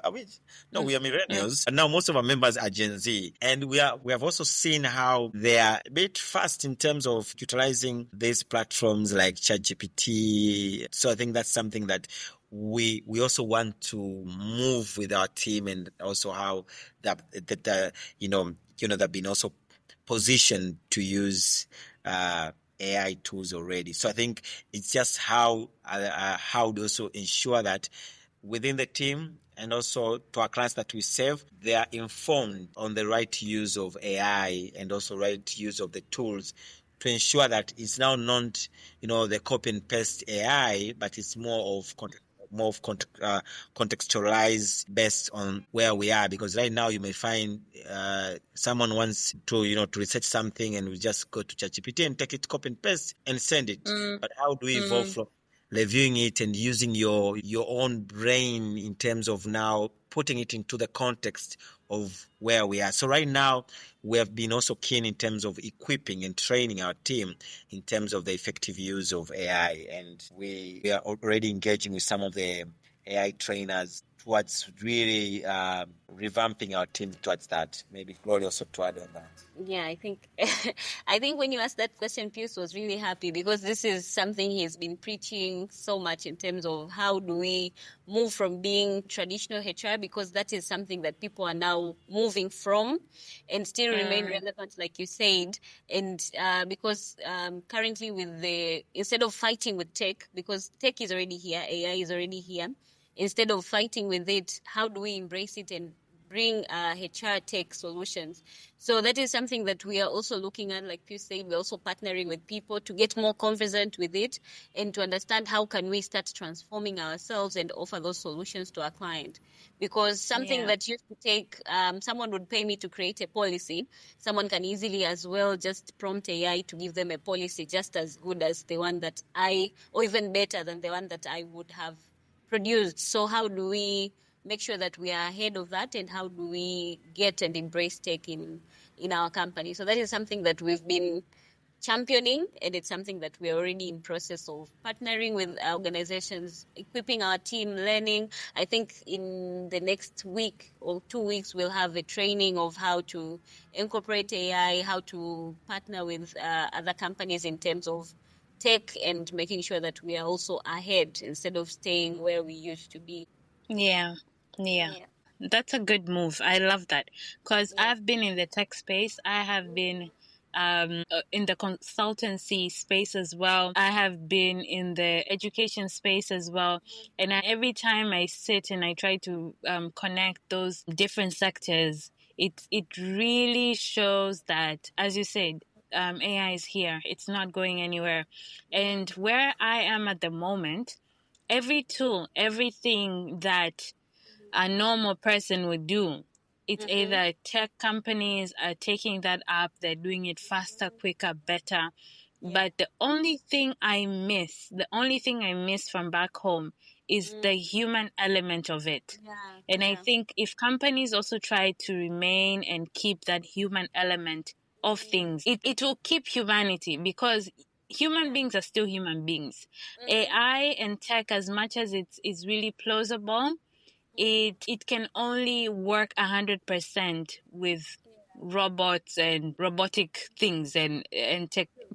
Are we? No, we are millennials. And now most of our members are Gen Z. And we have also seen how they are a bit fast in terms of utilizing these platforms like ChatGPT. So I think that's something that we also want to move with our team, and also how they've been also positioned to use AI tools already. So I think it's just how to also ensure that within the team, and also to our clients that we serve, they are informed on the right use of AI, and also right use of the tools, to ensure that it's now not the copy and paste AI, but it's more of contextualized based on where we are. Because right now you may find someone wants to research something, and we just go to ChatGPT and take it, copy and paste, and send it. But how do we evolve from reviewing it and using your own brain in terms of now putting it into the context of where we are? So right now we have been also keen in terms of equipping and training our team in terms of the effective use of AI, and we are already engaging with some of the AI trainers towards really revamping our team towards that. Maybe Gloria also to add on that. Yeah, I think I think when you asked that question, Pius was really happy, because this is something he's been preaching so much in terms of how do we move from being traditional HR, because that is something that people are now moving from, and still remain relevant, like you said. And because currently instead of fighting with tech, because tech is already here, AI is already here, instead of fighting with it, how do we embrace it and bring HR tech solutions. So that is something that we are also looking at. Like Pius said, we're also partnering with people to get more conversant with it and to understand how can we start transforming ourselves and offer those solutions to our client. Because something that used to take, someone would pay me to create a policy, someone can easily as well just prompt AI to give them a policy just as good as the one that or even better than the one that I would have produced. So how do we make sure that we are ahead of that, and how do we get and embrace tech in our company? So that is something that we've been championing, and it's something that we're already in process of partnering with organizations, equipping our team, learning. I think in the next week or 2 weeks, we'll have a training of how to incorporate AI, how to partner with other companies in terms of tech, and making sure that we are also ahead instead of staying where we used to be. Yeah. That's a good move. I love that, because I've been in the tech space. I have been in the consultancy space as well. I have been in the education space as well. And every time I sit and I try to connect those different sectors, it really shows that, as you said, AI is here. It's not going anywhere. And where I am at the moment, every tool, everything that a normal person would do, it's either tech companies are taking that up, they're doing it faster, quicker, better. But the only thing I miss from back home is the human element of it. And I think if companies also try to remain and keep that human element of things, it will keep humanity, because human beings are still human beings. AI and tech, as much as it's really plausible, it can only work 100% with robots and robotic things and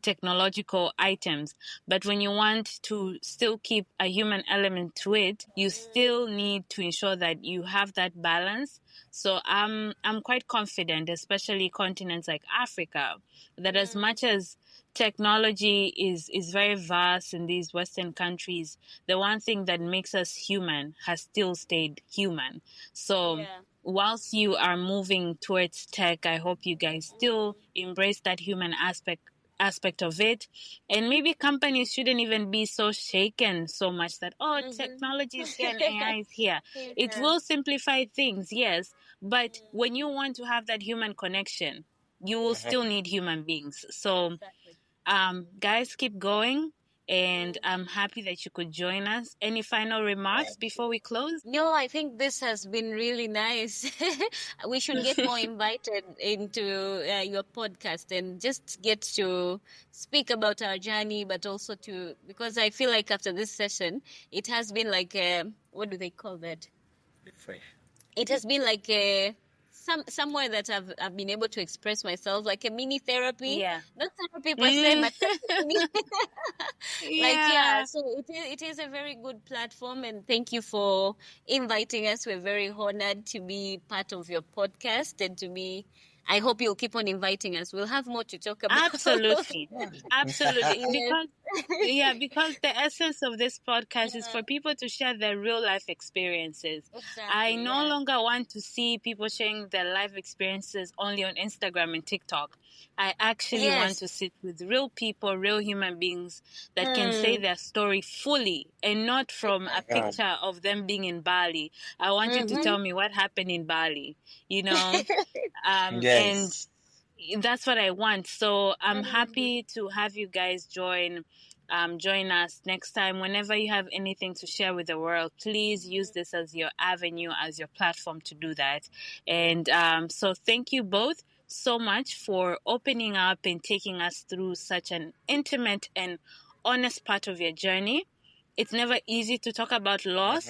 technological items. But when you want to still keep a human element to it, you still need to ensure that you have that balance. So I'm quite confident, especially continents like Africa, that as much as technology is very vast in these Western countries, the one thing that makes us human has still stayed human. So whilst you are moving towards tech, I hope you guys still embrace that human aspect of it. And maybe companies shouldn't even be so shaken so much that, technology is here and AI is here. It will simplify things, yes, but when you want to have that human connection, you will still need human beings. So guys, keep going, and I'm happy that you could join us. Any final remarks before we close? No, I think this has been really nice. We should get more invited into your podcast and just get to speak about our journey, but also because I feel like after this session, it has been like what do they call that? It has been like somewhere that I've been able to express myself, like a mini therapy. Yeah. Not therapy per se, but so it is a very good platform, and thank you for inviting us. We're very honored to be part of your podcast, and I hope you'll keep on inviting us. We'll have more to talk about. Absolutely. Because the essence of this podcast is for people to share their real life experiences. Exactly, I no longer want to see people sharing their life experiences only on Instagram and TikTok. I actually want to sit with real people, real human beings that can say their story fully, and not from a picture of them being in Bali. I want you to tell me what happened in Bali, and that's what I want. So I'm happy to have you guys join us next time. Whenever you have anything to share with the world, please use this as your avenue, as your platform to do that. And so thank you both so much for opening up and taking us through such an intimate and honest part of your journey. It's never easy to talk about loss.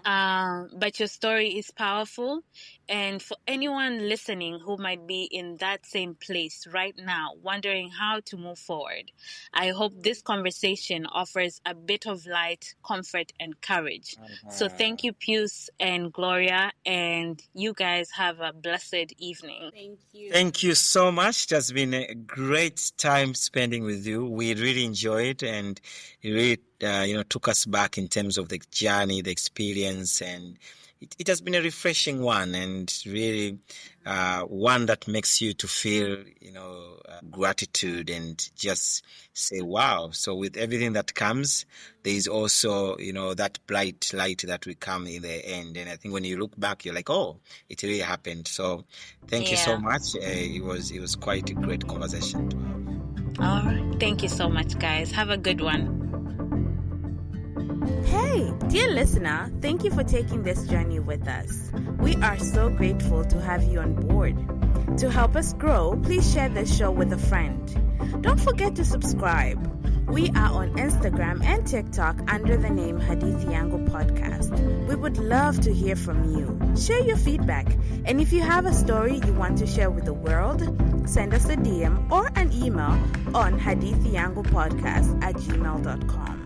But your story is powerful, and for anyone listening who might be in that same place right now, wondering how to move forward, I hope this conversation offers a bit of light, comfort, and courage. So thank you, Pius and Gloria, and you guys have a blessed evening. Thank you. Thank you so much. It has been a great time spending with you. We really enjoyed, and it really took us back in terms of the journey, the experience, and it has been a refreshing one, and really one that makes you to feel, gratitude and just say, wow. So with everything that comes, there is also, that bright light that will come in the end. And I think when you look back, you're like, oh, it really happened. So thank you so much. It was quite a great conversation to have. All right. Thank you so much, guys. Have a good one. Hey, dear listener, thank you for taking this journey with us. We are so grateful to have you on board. To help us grow, please share this show with a friend. Don't forget to subscribe. We are on Instagram and TikTok under the name Hadithi Yangu Podcast. We would love to hear from you. Share your feedback. And if you have a story you want to share with the world, send us a DM or an email on hadithiyangupodcast@gmail.com.